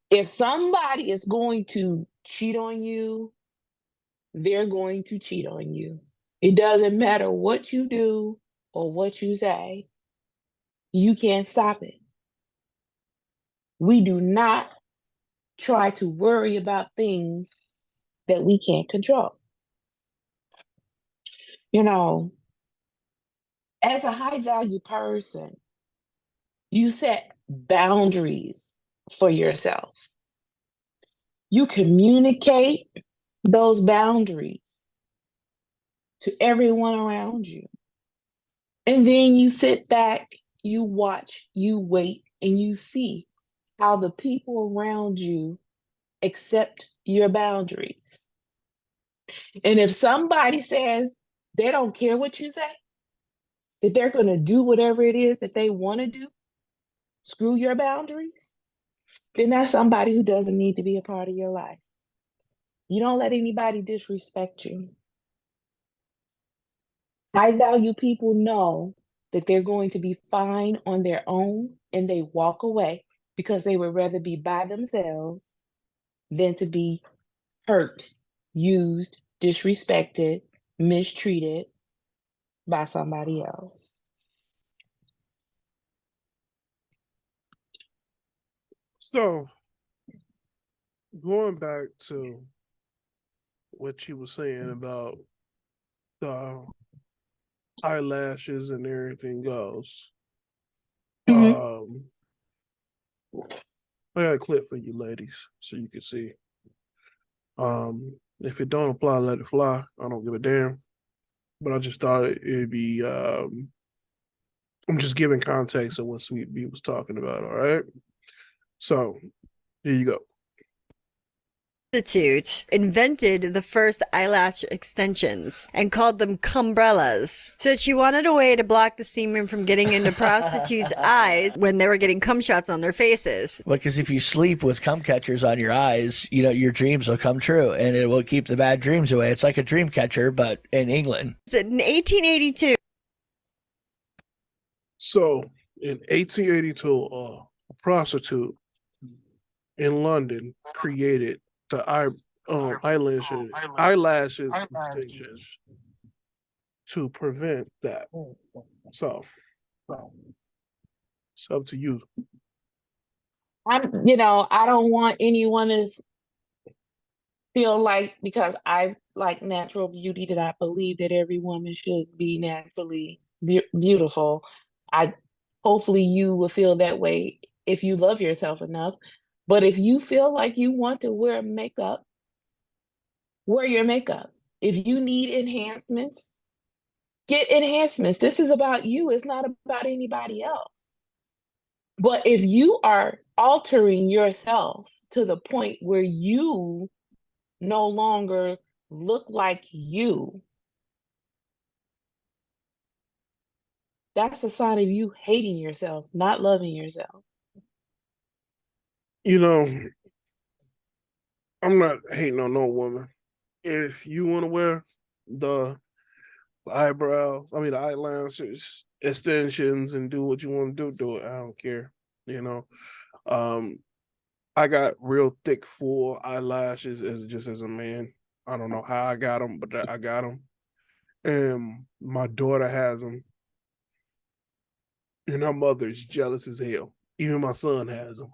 If somebody is going to cheat on you, they're going to cheat on you. It doesn't matter what you do or what you say. You can't stop it. We do not try to worry about things that we can't control. You know, as a high value person, you set boundaries for yourself. You communicate those boundaries to everyone around you. And then you sit back, you watch, you wait, and you see how the people around you accept your boundaries. And if somebody says they don't care what you say, that they're going to do whatever it is that they want to do, screw your boundaries, then that's somebody who doesn't need to be a part of your life. You don't let anybody disrespect you. High value people know that they're going to be fine on their own and they walk away because they would rather be by themselves than to be hurt, used, disrespected, mistreated by somebody else. So, going back to what you were saying about the eyelashes and everything else, Mhm. I got a clip for you ladies so you can see. If it don't apply, let it fly. I don't give a damn. But I just thought it'd be I'm just giving context of what Sweet B was talking about, all right? So here you go. Institute invented the first eyelash extensions and called them cumbrellas. So she wanted a way to block the semen from getting into prostitutes' eyes when they were getting cum shots on their faces. Because if you sleep with cum catchers on your eyes, you know, your dreams will come true and it will keep the bad dreams away. It's like a dream catcher, but in England. In 1882. So in 1882, a prostitute in London created the eyelashes extensions to prevent that. So it's up to you. I don't want anyone to feel like because I like natural beauty that I believe that every woman should be naturally beautiful. Hopefully you will feel that way if you love yourself enough. But if you feel like you want to wear makeup, wear your makeup. If you need enhancements, get enhancements. This is about you. It's not about anybody else. But if you are altering yourself to the point where you no longer look like you, that's a sign of you hating yourself, not loving yourself. You know, I'm not hating on no woman. If you want to wear the eyebrows, the eyelashes, extensions, and do what you want to do it. I don't care. You know, I got real thick, full eyelashes as a man. I don't know how I got them, but I got them. And my daughter has them. And her mother's jealous as hell. Even my son has them.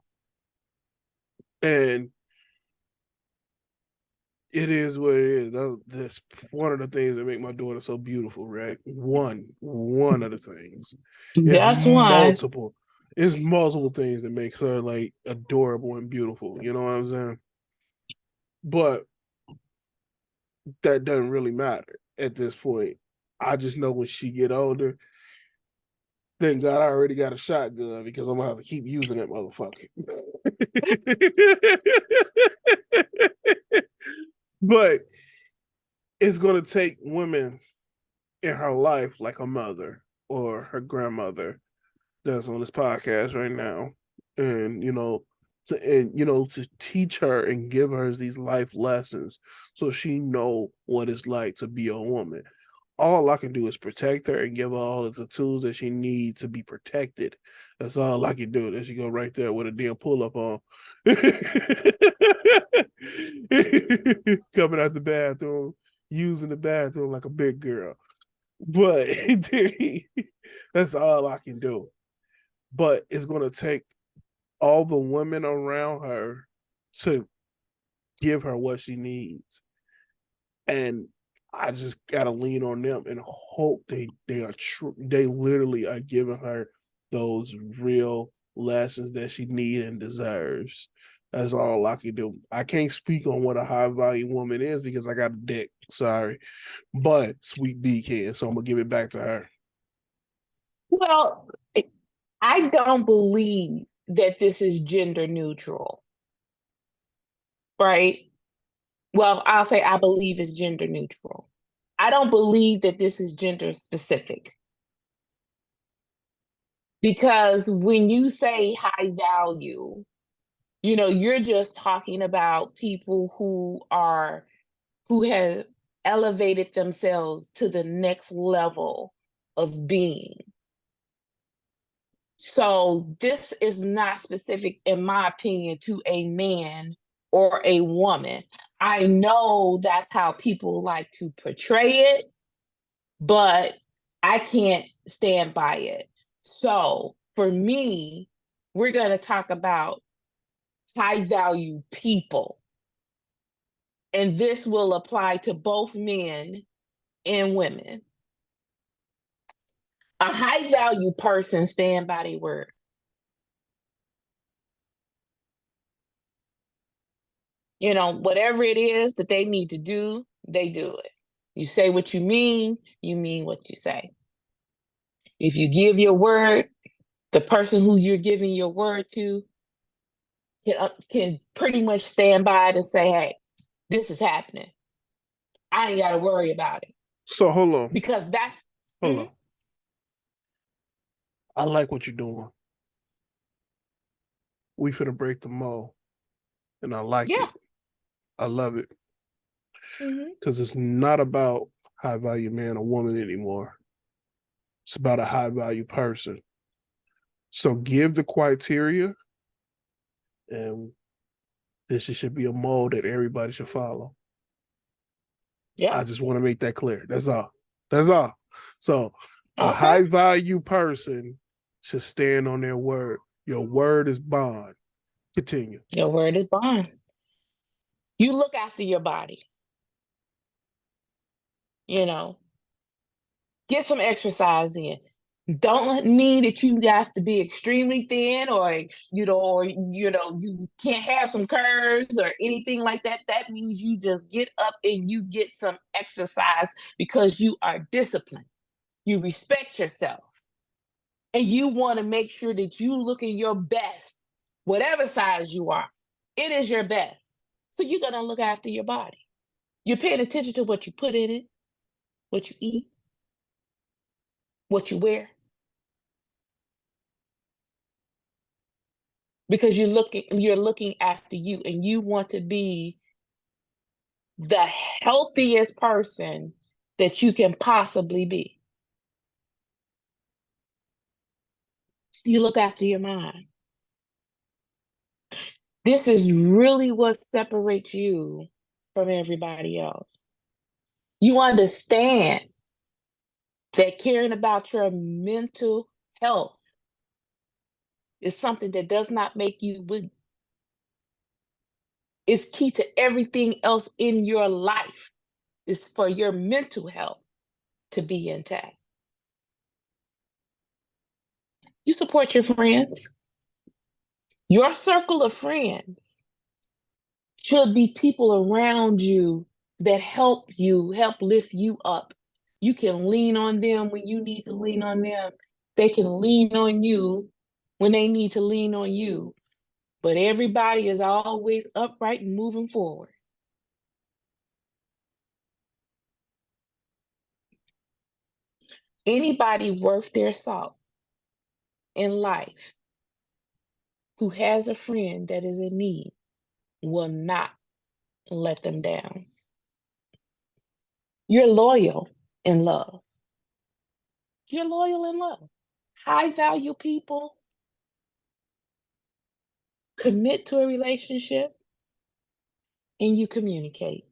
And it is what it is. That's one of the things that make my daughter so beautiful, right? One of the things. That's why. Multiple. It's multiple things that makes her like adorable and beautiful. You know what I'm saying? But that doesn't really matter at this point. I just know when she get older, thank God I already got a shotgun because I'm gonna have to keep using that motherfucker. But it's gonna take women in her life, like her mother or her grandmother, that's on this podcast right now, and to teach her and give her these life lessons so she know what it's like to be a woman. All I can do is protect her and give her all of the tools that she needs to be protected. That's all I can do. There she go right there with a damn pull-up on. Coming out the bathroom, using the bathroom like a big girl. But that's all I can do. But it's going to take all the women around her to give her what she needs. And I just gotta lean on them and hope they are true. They literally are giving her those real lessons that she needs and deserves. That's all I can do. I can't speak on what a high value woman is because I got a dick. Sorry, but Sweet B can, so I'm gonna give it back to her. Well, I don't believe that this is gender neutral, right? Well, I'll say I believe it's gender neutral. I don't believe that this is gender specific. Because when you say high value, you're just talking about people who have elevated themselves to the next level of being. So this is not specific, in my opinion, to a man or a woman. I know that's how people like to portray it, but I can't stand by it. So for me, we're going to talk about high value people. And this will apply to both men and women. A high value person stand by their word. Whatever it is that they need to do, they do it. You say what you mean what you say. If you give your word, the person who you're giving your word to can pretty much stand by it and say, hey, this is happening. I ain't got to worry about it. So hold on. Because that's... Hold on. I like what you're doing. We finna break the mold. And I like it. I love it. Because it's not about high value man or woman anymore. It's about a high value person. So give the criteria, and this should be a mold that everybody should follow. Yeah. I just want to make that clear. That's all. That's all. So a high value person should stand on their word. Your word is bond. Continue. Your word is bond. You look after your body. Get some exercise in. Don't mean that you have to be extremely thin or you can't have some curves or anything like that. That means you just get up and you get some exercise because you are disciplined. You respect yourself. And you want to make sure that you look in your best, whatever size you are. It is your best. So you're going to look after your body. You're paying attention to what you put in it, what you eat, what you wear. Because you're looking after you, and you want to be the healthiest person that you can possibly be. You look after your mind. This is really what separates you from everybody else. You understand that caring about your mental health is something that does not make you weak. It's key to everything else in your life. It's for your mental health to be intact. You support your friends. Your circle of friends should be people around you that help lift you up. You can lean on them when you need to lean on them. They can lean on you when they need to lean on you. But everybody is always upright and moving forward. Anybody worth their salt in life who has a friend that is in need will not let them down. You're loyal in love. You're loyal in love. High value people commit to a relationship and you communicate.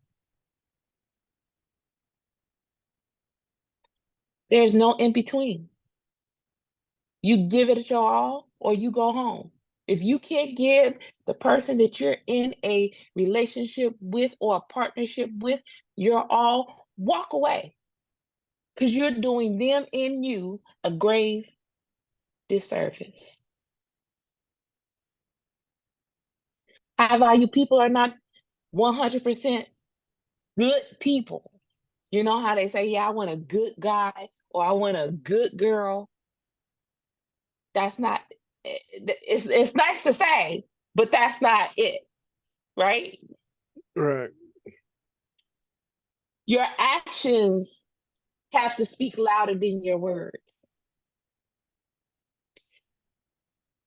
There's no in between. You give it your all or you go home. If you can't give the person that you're in a relationship with or a partnership with your all, walk away. Because you're doing them and you a grave disservice. High value people are not 100% good people. You know how they say, yeah, I want a good guy or I want a good girl. That's not, it's nice to say, but that's not it, right? Right. Your actions have to speak louder than your words.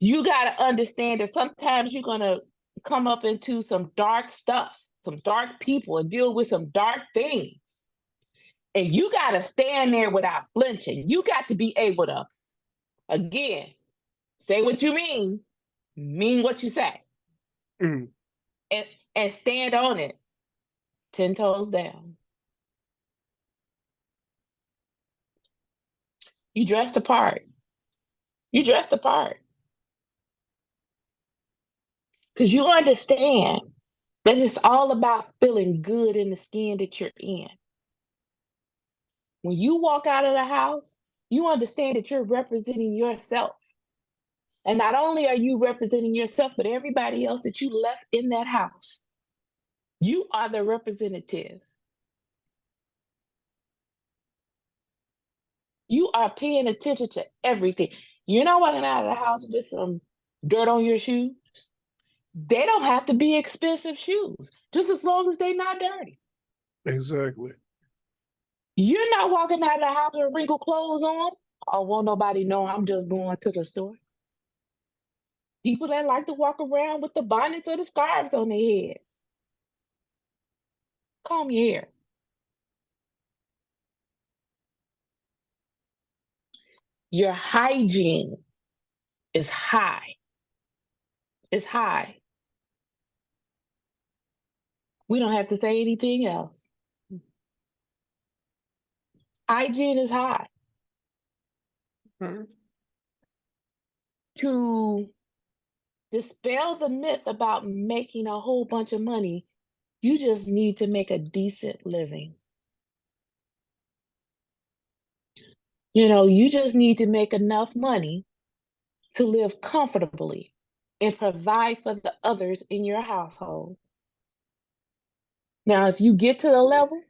You got to understand that sometimes you're going to come up into some dark stuff, some dark people, and deal with some dark things. And you got to stand there without flinching. You got to be able to, again, say what you mean what you say, Mm. and stand on it 10 toes down. You dressed the part. You dressed the part. Because you understand that it's all about feeling good in the skin that you're in. When you walk out of the house, you understand that you're representing yourself. And not only are you representing yourself, but everybody else that you left in that house. You are the representative. You are paying attention to everything. You're not walking out of the house with some dirt on your shoes. They don't have to be expensive shoes, just as long as they're not dirty. Exactly. You're not walking out of the house with wrinkled clothes on. Oh, won't nobody know I'm just going to the store. People that like to walk around with the bonnets or the scarves on their head. Comb your hair. Your hygiene is high. It's high. We don't have to say anything else. Hygiene is high. Mm-hmm. To dispel the myth about making a whole bunch of money, you just need to make a decent living. You just need to make enough money to live comfortably and provide for the others in your household. Now, if you get to the level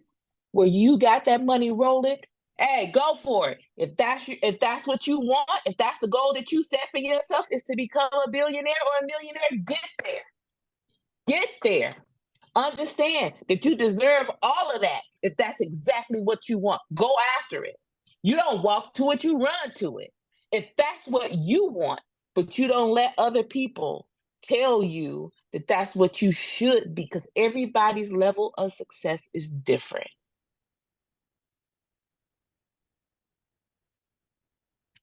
where you got that money rolling, hey, go for it. If that's what you want, if that's the goal that you set for yourself is to become a billionaire or a millionaire, get there. Get there. Understand that you deserve all of that if that's exactly what you want. Go after it. You don't walk to it, you run to it. If that's what you want, but you don't let other people tell you that that's what you should be, because everybody's level of success is different.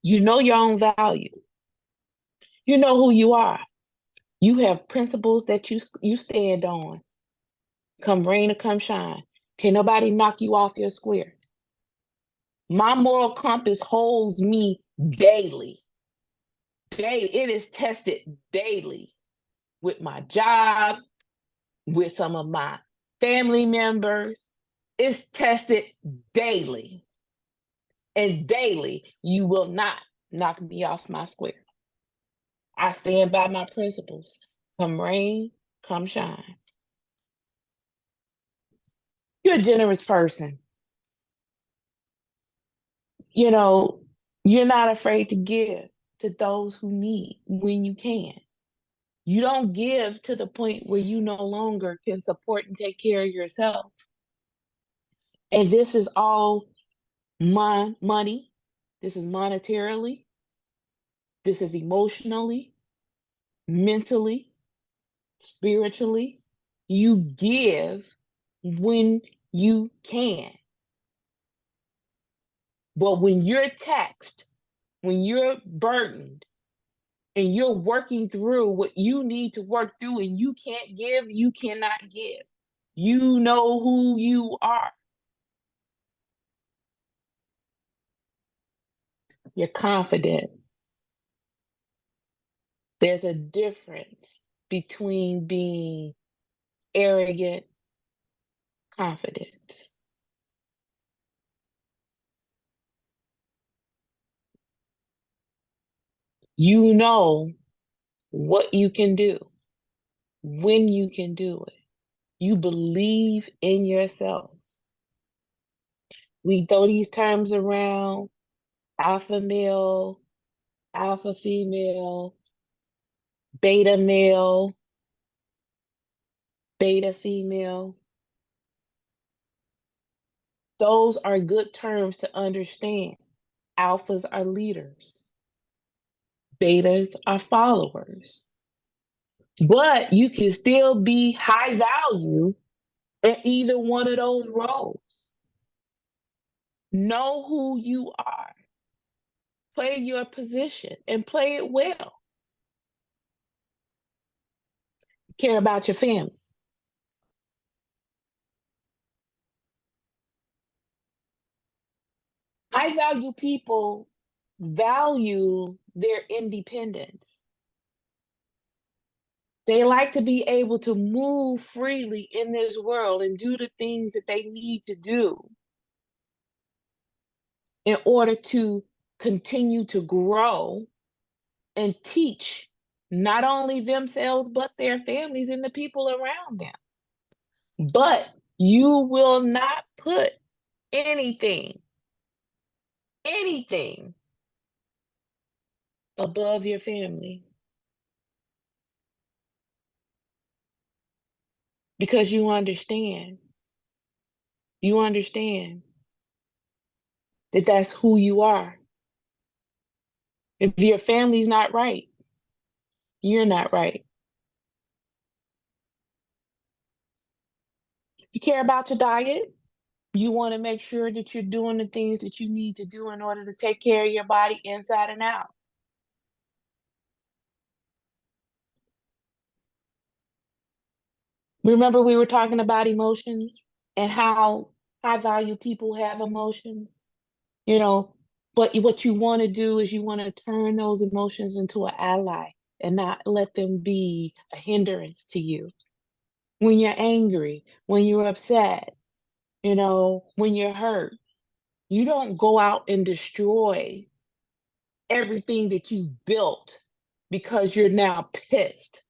You know your own value. You know who you are. You have principles that you stand on. Come rain or come shine. Can't nobody knock you off your square. My moral compass holds me daily. It is tested daily with my job, with some of my family members. It's tested daily. And daily, you will not knock me off my square. I stand by my principles. Come rain, come shine. You're a generous person. You're not afraid to give to those who need when you can. You don't give to the point where you no longer can support and take care of yourself. And this is all money. This is monetarily. This is emotionally, mentally, spiritually. You give when you can. But when you're taxed, when you're burdened, and you're working through what you need to work through and you can't give, you cannot give. You know who you are. You're confident. There's a difference between being arrogant, confidence. You know what you can do, when you can do it. You believe in yourself. We throw these terms around: alpha male, alpha female, beta male, beta female. Those are good terms to understand. Alphas are leaders. Betas are followers. But you can still be high value in either one of those roles. Know who you are. Play your position and play it well. Care about your family. High value people value their independence. They like to be able to move freely in this world and do the things that they need to do in order to continue to grow and teach not only themselves, but their families and the people around them. But you will not put anything above your family. Because you understand that that's who you are. If your family's not right, you're not right. You care about your diet. You want to make sure that you're doing the things that you need to do in order to take care of your body inside and out. Remember, we were talking about emotions and how high value people have emotions, you know, but what you want to do is you want to turn those emotions into an ally and not let them be a hindrance to you. When you're angry, when you're upset, when you're hurt, you don't go out and destroy everything that you've built because you're now pissed.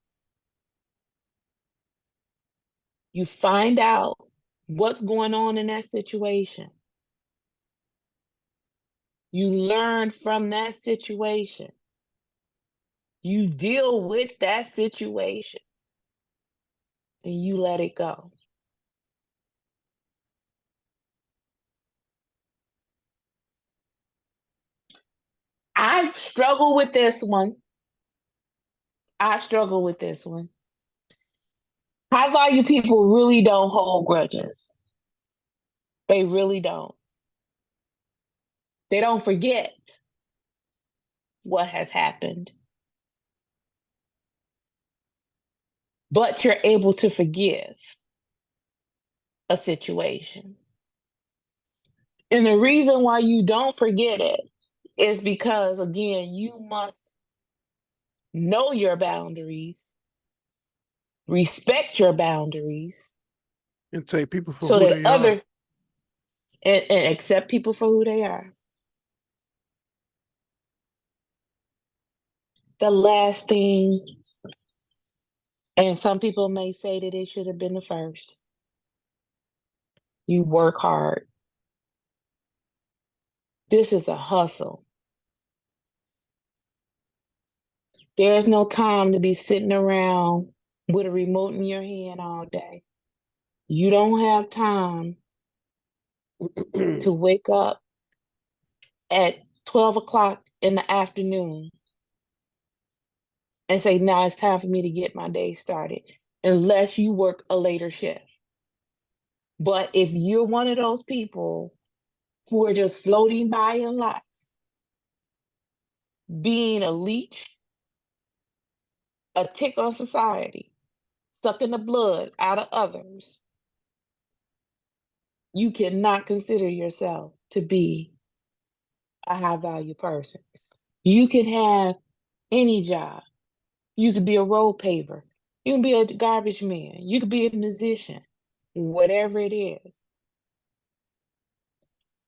You find out what's going on in that situation. You learn from that situation. You deal with that situation and you let it go. I struggle with this one. High value people really don't hold grudges. They really don't. They don't forget what has happened. But you're able to forgive a situation. And the reason why you don't forget it is because, again, you must know your boundaries, respect your boundaries, And take people for so who that they are. and accept people for who they are. The last thing, and some people may say that it should have been the first, you work hard. This is a hustle. There's no time to be sitting around with a remote in your hand all day. You don't have time to wake up at 12 o'clock in the afternoon and say, now it's time for me to get my day started, unless you work a later shift. But if you're one of those people who are just floating by in life, being a leech, a tick on society, sucking the blood out of others, you cannot consider yourself to be a high value person. You can have any job. You could be a road paver. You can be a garbage man. You could be a musician, whatever it is.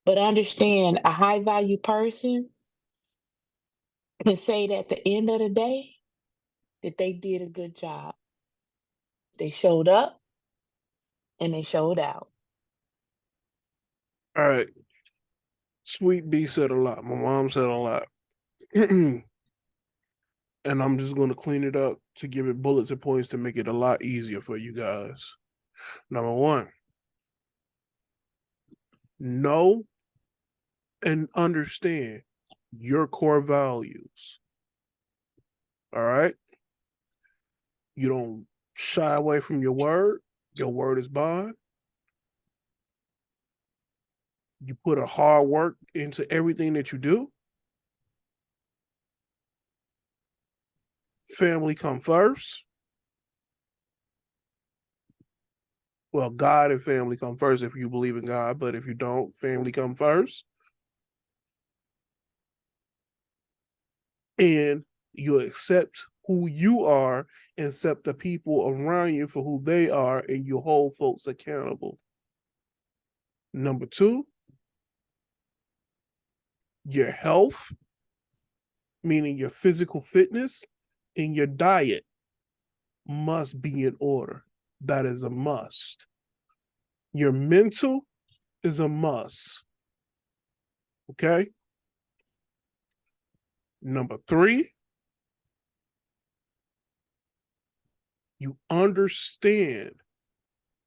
But understand, a high value person can say that at the end of the day that they did a good job. They showed up and they showed out. All right. Sweet B said a lot. My mom said a lot. And I'm just going to clean it up to give it bullets and points to make it a lot easier for you guys. Number one, know and understand your core values. All right. You don't shy away from your word. Your word is bond. You put a hard work into everything that you do. Family come first. Well, God and family come first if you believe in God, but if you don't, family come first. And you accept who you are and accept the people around you for who they are, and you hold folks accountable. Number two, your health, meaning your physical fitness, and your diet must be in order. That is a must. Your mental is a must. Okay? Number three, you understand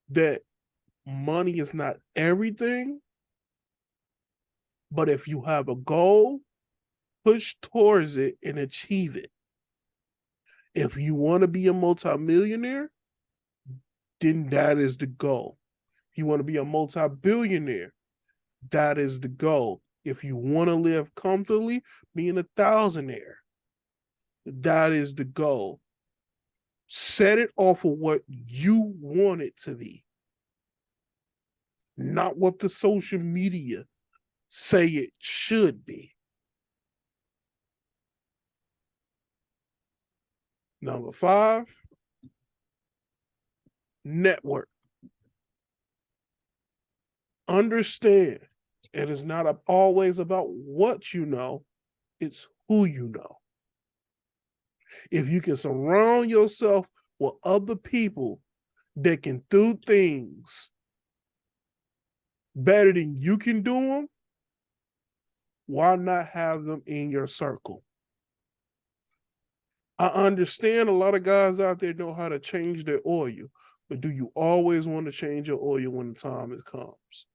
that money is not everything, but if you have a goal, push towards it and achieve it. If you want to be a multimillionaire, then that is the goal. If you want to be a multi-billionaire, that is the goal. If you want to live comfortably, being a thousandaire, that is the goal. Set it off of what you want it to be, not what the social media say it should be. Number five, network. Understand it is not always about what you know, it's who you know. If you can surround yourself with other people that can do things better than you can do them, why not have them in your circle? I understand a lot of guys out there know how to change their oil, but do you always want to change your oil when the time comes?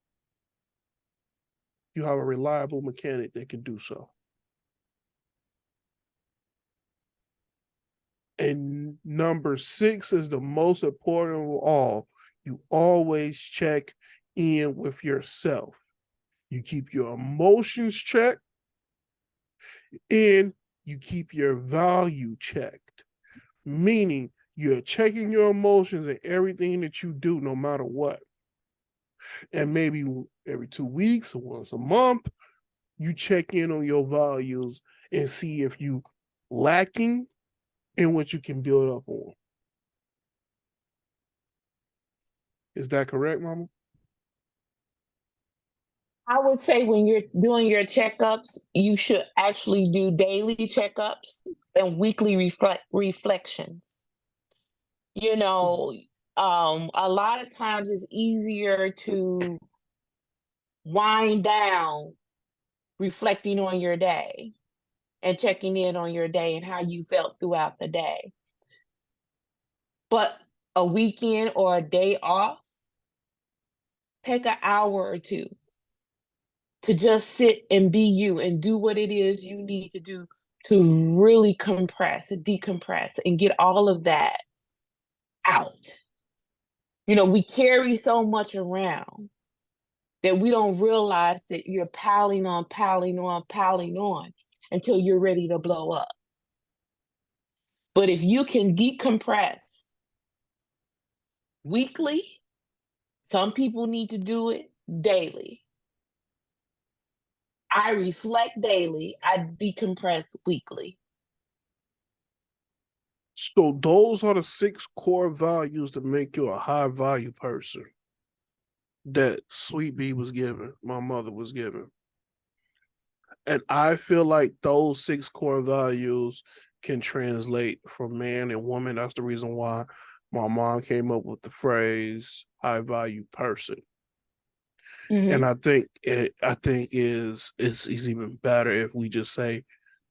You have a reliable mechanic that can do so. And number six is the most important of all. You always check in with yourself. You keep your emotions checked and you keep your value checked. Meaning you're checking your emotions and everything that you do, no matter what. And maybe every 2 weeks or once a month, you check in on your values and see if you lacking and what you can build up on. Is that correct, Mama? I would say when you're doing your checkups, you should actually do daily checkups and weekly reflections. You know, a lot of times it's easier to wind down reflecting on your day and checking in on your day and how you felt throughout the day. But a weekend or a day off, take an hour or two to just sit and be you and do what it is you need to do to really compress and decompress and get all of that out. You know, we carry so much around that we don't realize that you're piling on until you're ready to blow up. But if you can decompress weekly, some people need to do it daily. I reflect daily, I decompress weekly. So those are the 6 core values that make you a high value person that Sweet Bee was given, my mother was given. And I feel like those 6 core values can translate from man and woman. That's the reason why my mom came up with the phrase high value person. Mhm. And I think it's even better if we just say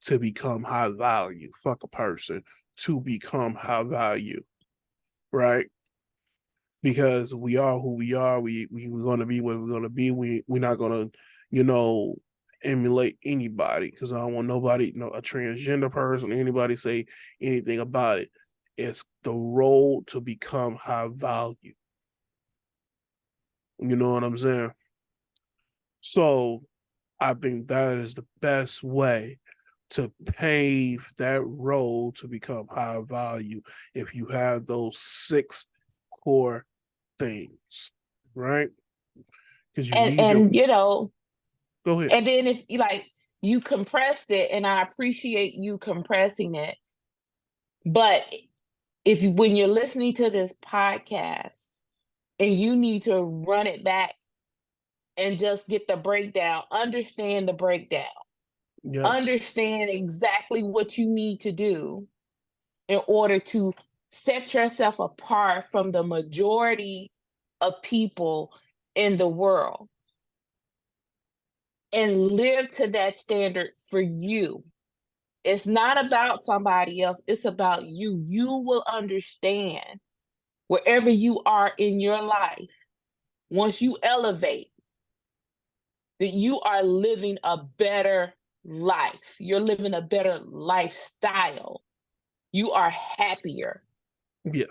to become high value. Fuck a person, to become high value, right? Because we are who we are. We're gonna be what we're gonna be. We're not gonna, emulate anybody because I don't want nobody, a transgender person, anybody say anything about it. It's the road to become high value. You know what I'm saying? So I think that is the best way to pave that road to become high value if you have those 6 core things, right? Because you need And go ahead. and then if you compressed it, and I appreciate you compressing it, but when you're listening to this podcast and you need to run it back and just get the breakdown, understand the breakdown, Yes. understand exactly what you need to do in order to set yourself apart from the majority of people in the world and live to that standard for you. It's not about somebody else, it's about you. You will understand wherever you are in your life, once you elevate, that you are living a better life. You're living a better lifestyle. You are happier. Yeah.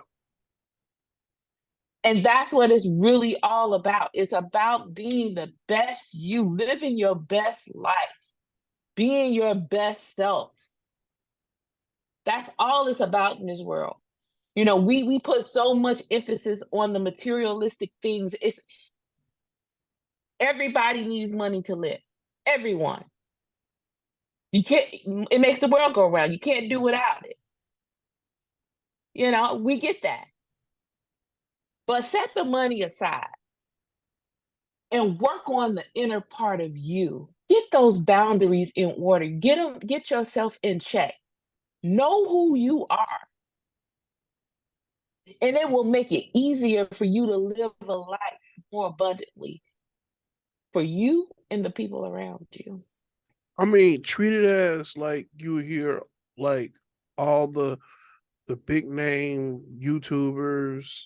And that's what it's really all about. It's about being the best you, living your best life, being your best self. That's all it's about in this world. We put so much emphasis on the materialistic things. Everybody needs money to live. Everyone. It makes the world go round. You can't do without it. We get that. But set the money aside and work on the inner part of you. Get those boundaries in order. Get yourself in check. Know who you are. And it will make it easier for you to live a life more abundantly for you and the people around you. I mean, treat it as like you hear like all the big name YouTubers,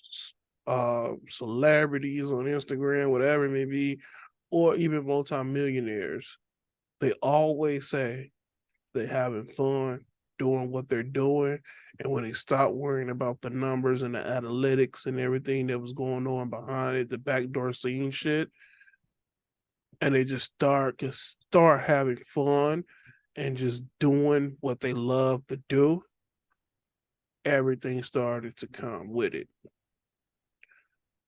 celebrities on Instagram, whatever it may be, or even multimillionaires. They always say they're having fun doing what they're doing. And when they stop worrying about the numbers and the analytics and everything that was going on behind it, the backdoor scene shit, and they just start having fun and just doing what they love to do, everything started to come with it.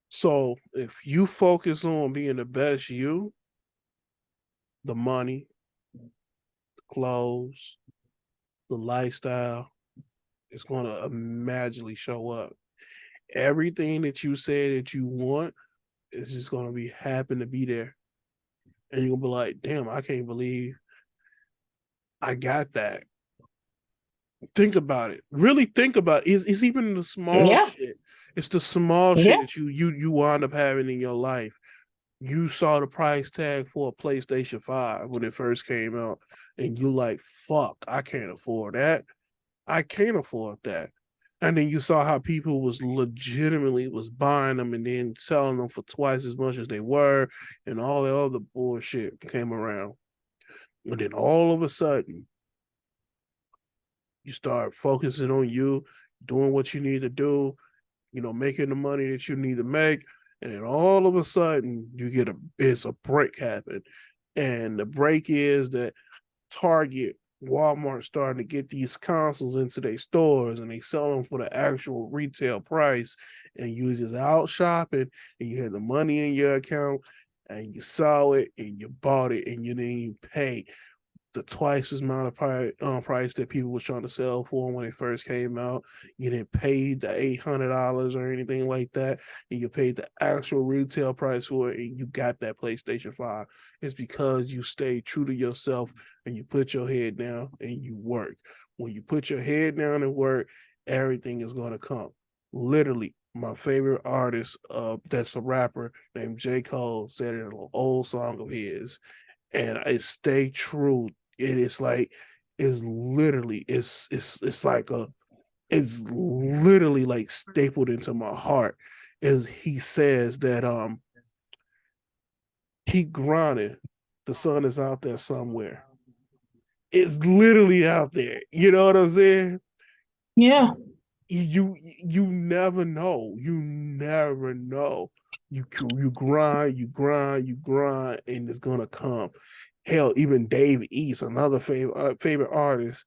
So if you focus on being the best you, the money, the clothes, the lifestyle is going to magically show up. Everything that you say that you want is just going to happen to be there. And you're going to be like, damn, I can't believe I got that. Think about it. Really think about it. It's even the small shit. It's the small shit that you wind up having in your life. You saw the price tag for a PlayStation 5 when it first came out, and you like, fuck, I can't afford that. I can't afford that. And then you saw how people was legitimately buying them and then selling them for twice as much as they were, and all the other bullshit came around. And then all of a sudden, you start focusing on you, doing what you need to do, making the money that you need to make. And then all of a sudden, it's a break happen. And the break is that Target, Walmart starting to get these consoles into their stores, and they sell them for the actual retail price. And you just out shopping, and you had the money in your account, and you saw it, and you bought it, and you didn't even pay the twice as amount of price that people were trying to sell for when it first came out. You didn't pay the $800 or anything like that, and you paid the actual retail price for it, and you got that PlayStation 5. It's because you stayed true to yourself and you put your head down and you work. When you put your head down and work, everything is going to come. Literally, my favorite artist, that's a rapper named J. Cole, said it in an old song of his, and it stay true. It's like it's literally like stapled into my heart. As he says that he grinded the sun is out there somewhere. It's literally out there. You know what I'm saying? Yeah. You never know. You never know. You grind, and it's gonna come. Hell, even Dave East, another favorite artist,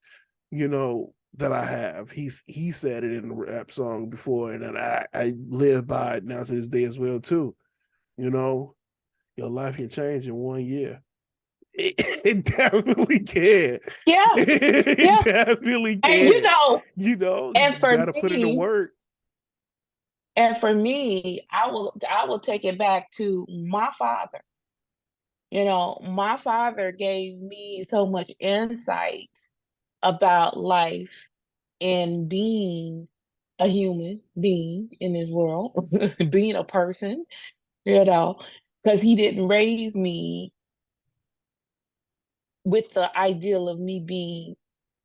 that I have. He said it in a rap song before, and I live by it now to this day as well too. Your life can change in 1 year. It definitely can. Yeah. It Yeah. definitely And can. You and just for gotta put in the me, work. I will take it back to my father. My father gave me so much insight about life and being a human being in this world, being a person, because he didn't raise me with the ideal of me being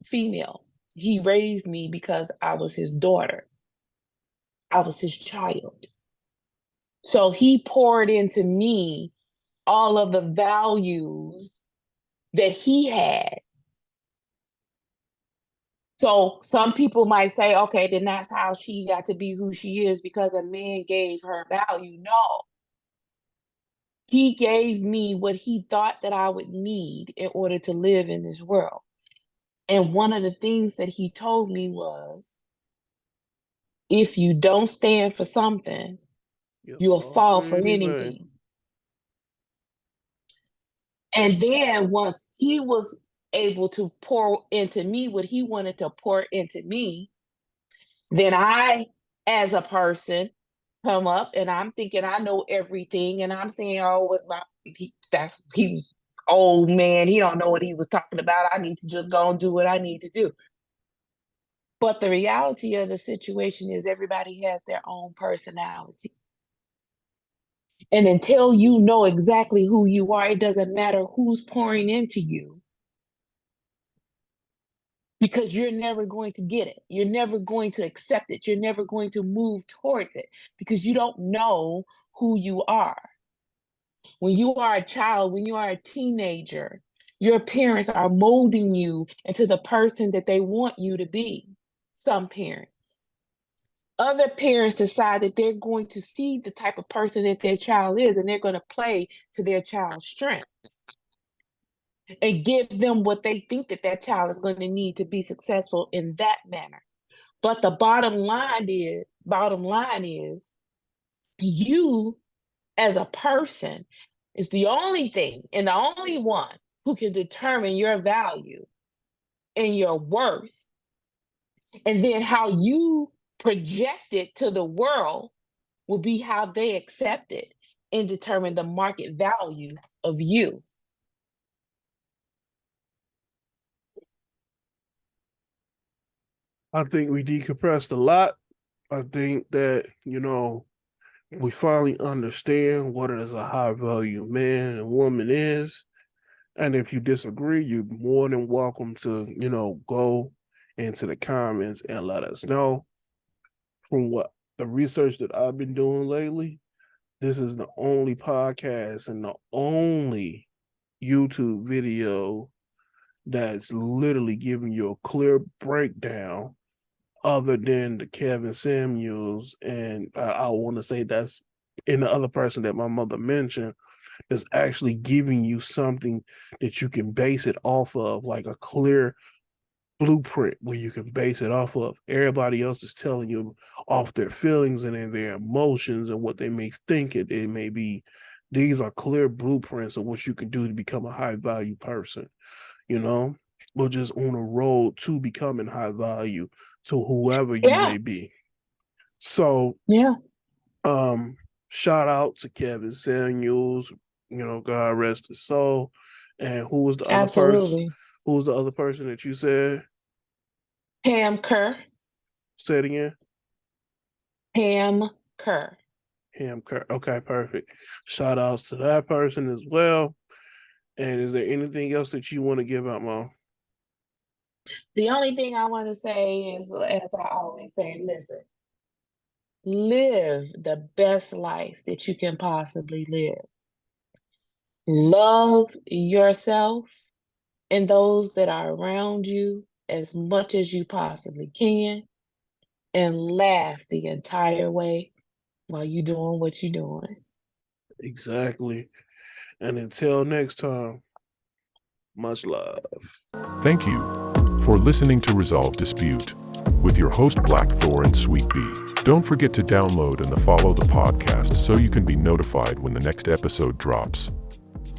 female. He raised me because I was his daughter. I was his child. So he poured into me all of the values that he had. So some people might say, okay, then that's how she got to be who she is because a man gave her value. No. He gave me what he thought that I would need in order to live in this world. And one of the things that he told me was, if you don't stand for something, you'll fall for anything. And then once he was able to pour into me what he wanted to pour into me, then I, as a person, come up and I'm thinking I know everything, and I'm saying, oh, he was old man. He don't know what he was talking about. I need to just go and do what I need to do. But the reality of the situation is everybody has their own personality. And until you know exactly who you are, it doesn't matter who's pouring into you, because you're never going to get it. You're never going to accept it. You're never going to move towards it because you don't know who you are. When you are a child, when you are a teenager, your parents are molding you into the person that they want you to be. Some parents. Other parents decide that they're going to see the type of person that their child is, and they're going to play to their child's strengths and give them what they think that that child is going to need to be successful in that manner. But the bottom line is you as a person is the only thing and the only one who can determine your value and your worth. And then how you project it to the world will be how they accept it and determine the market value of you. I think we decompressed a lot. I think that, we finally understand what it is a high value man and woman is. And if you disagree, you're more than welcome to, go into the comments and let us know. From what the research that I've been doing lately, this is the only podcast and the only YouTube video that's literally giving you a clear breakdown, other than the Kevin Samuels. And I want to say that's in the other person that my mother mentioned, is actually giving you something that you can base it off of, like a clear blueprint where you can base it off of. Everybody else is telling you off their feelings and their emotions and what they may think it may be. These are clear blueprints of what you can do to become a high value person, or just on a road to becoming high value to whoever you may be. So shout out to Kevin Samuels, God rest his soul. And who was the other person? Who was the other person that you said? Pam Kerr. Say it again. Pam Kerr. Pam Kerr. Okay, perfect. Shout outs to that person as well. And is there anything else that you want to give out, Mom? The only thing I want to say is, as I always say, listen, live the best life that you can possibly live. Love yourself and those that are around you as much as you possibly can, and laugh the entire way while you're doing what you're doing. Exactly. And until next time, much love. Thank you for listening to Resolve Dispute with your host Black Thor and Sweet Bee. Don't forget to download and follow the podcast so you can be notified when the next episode drops.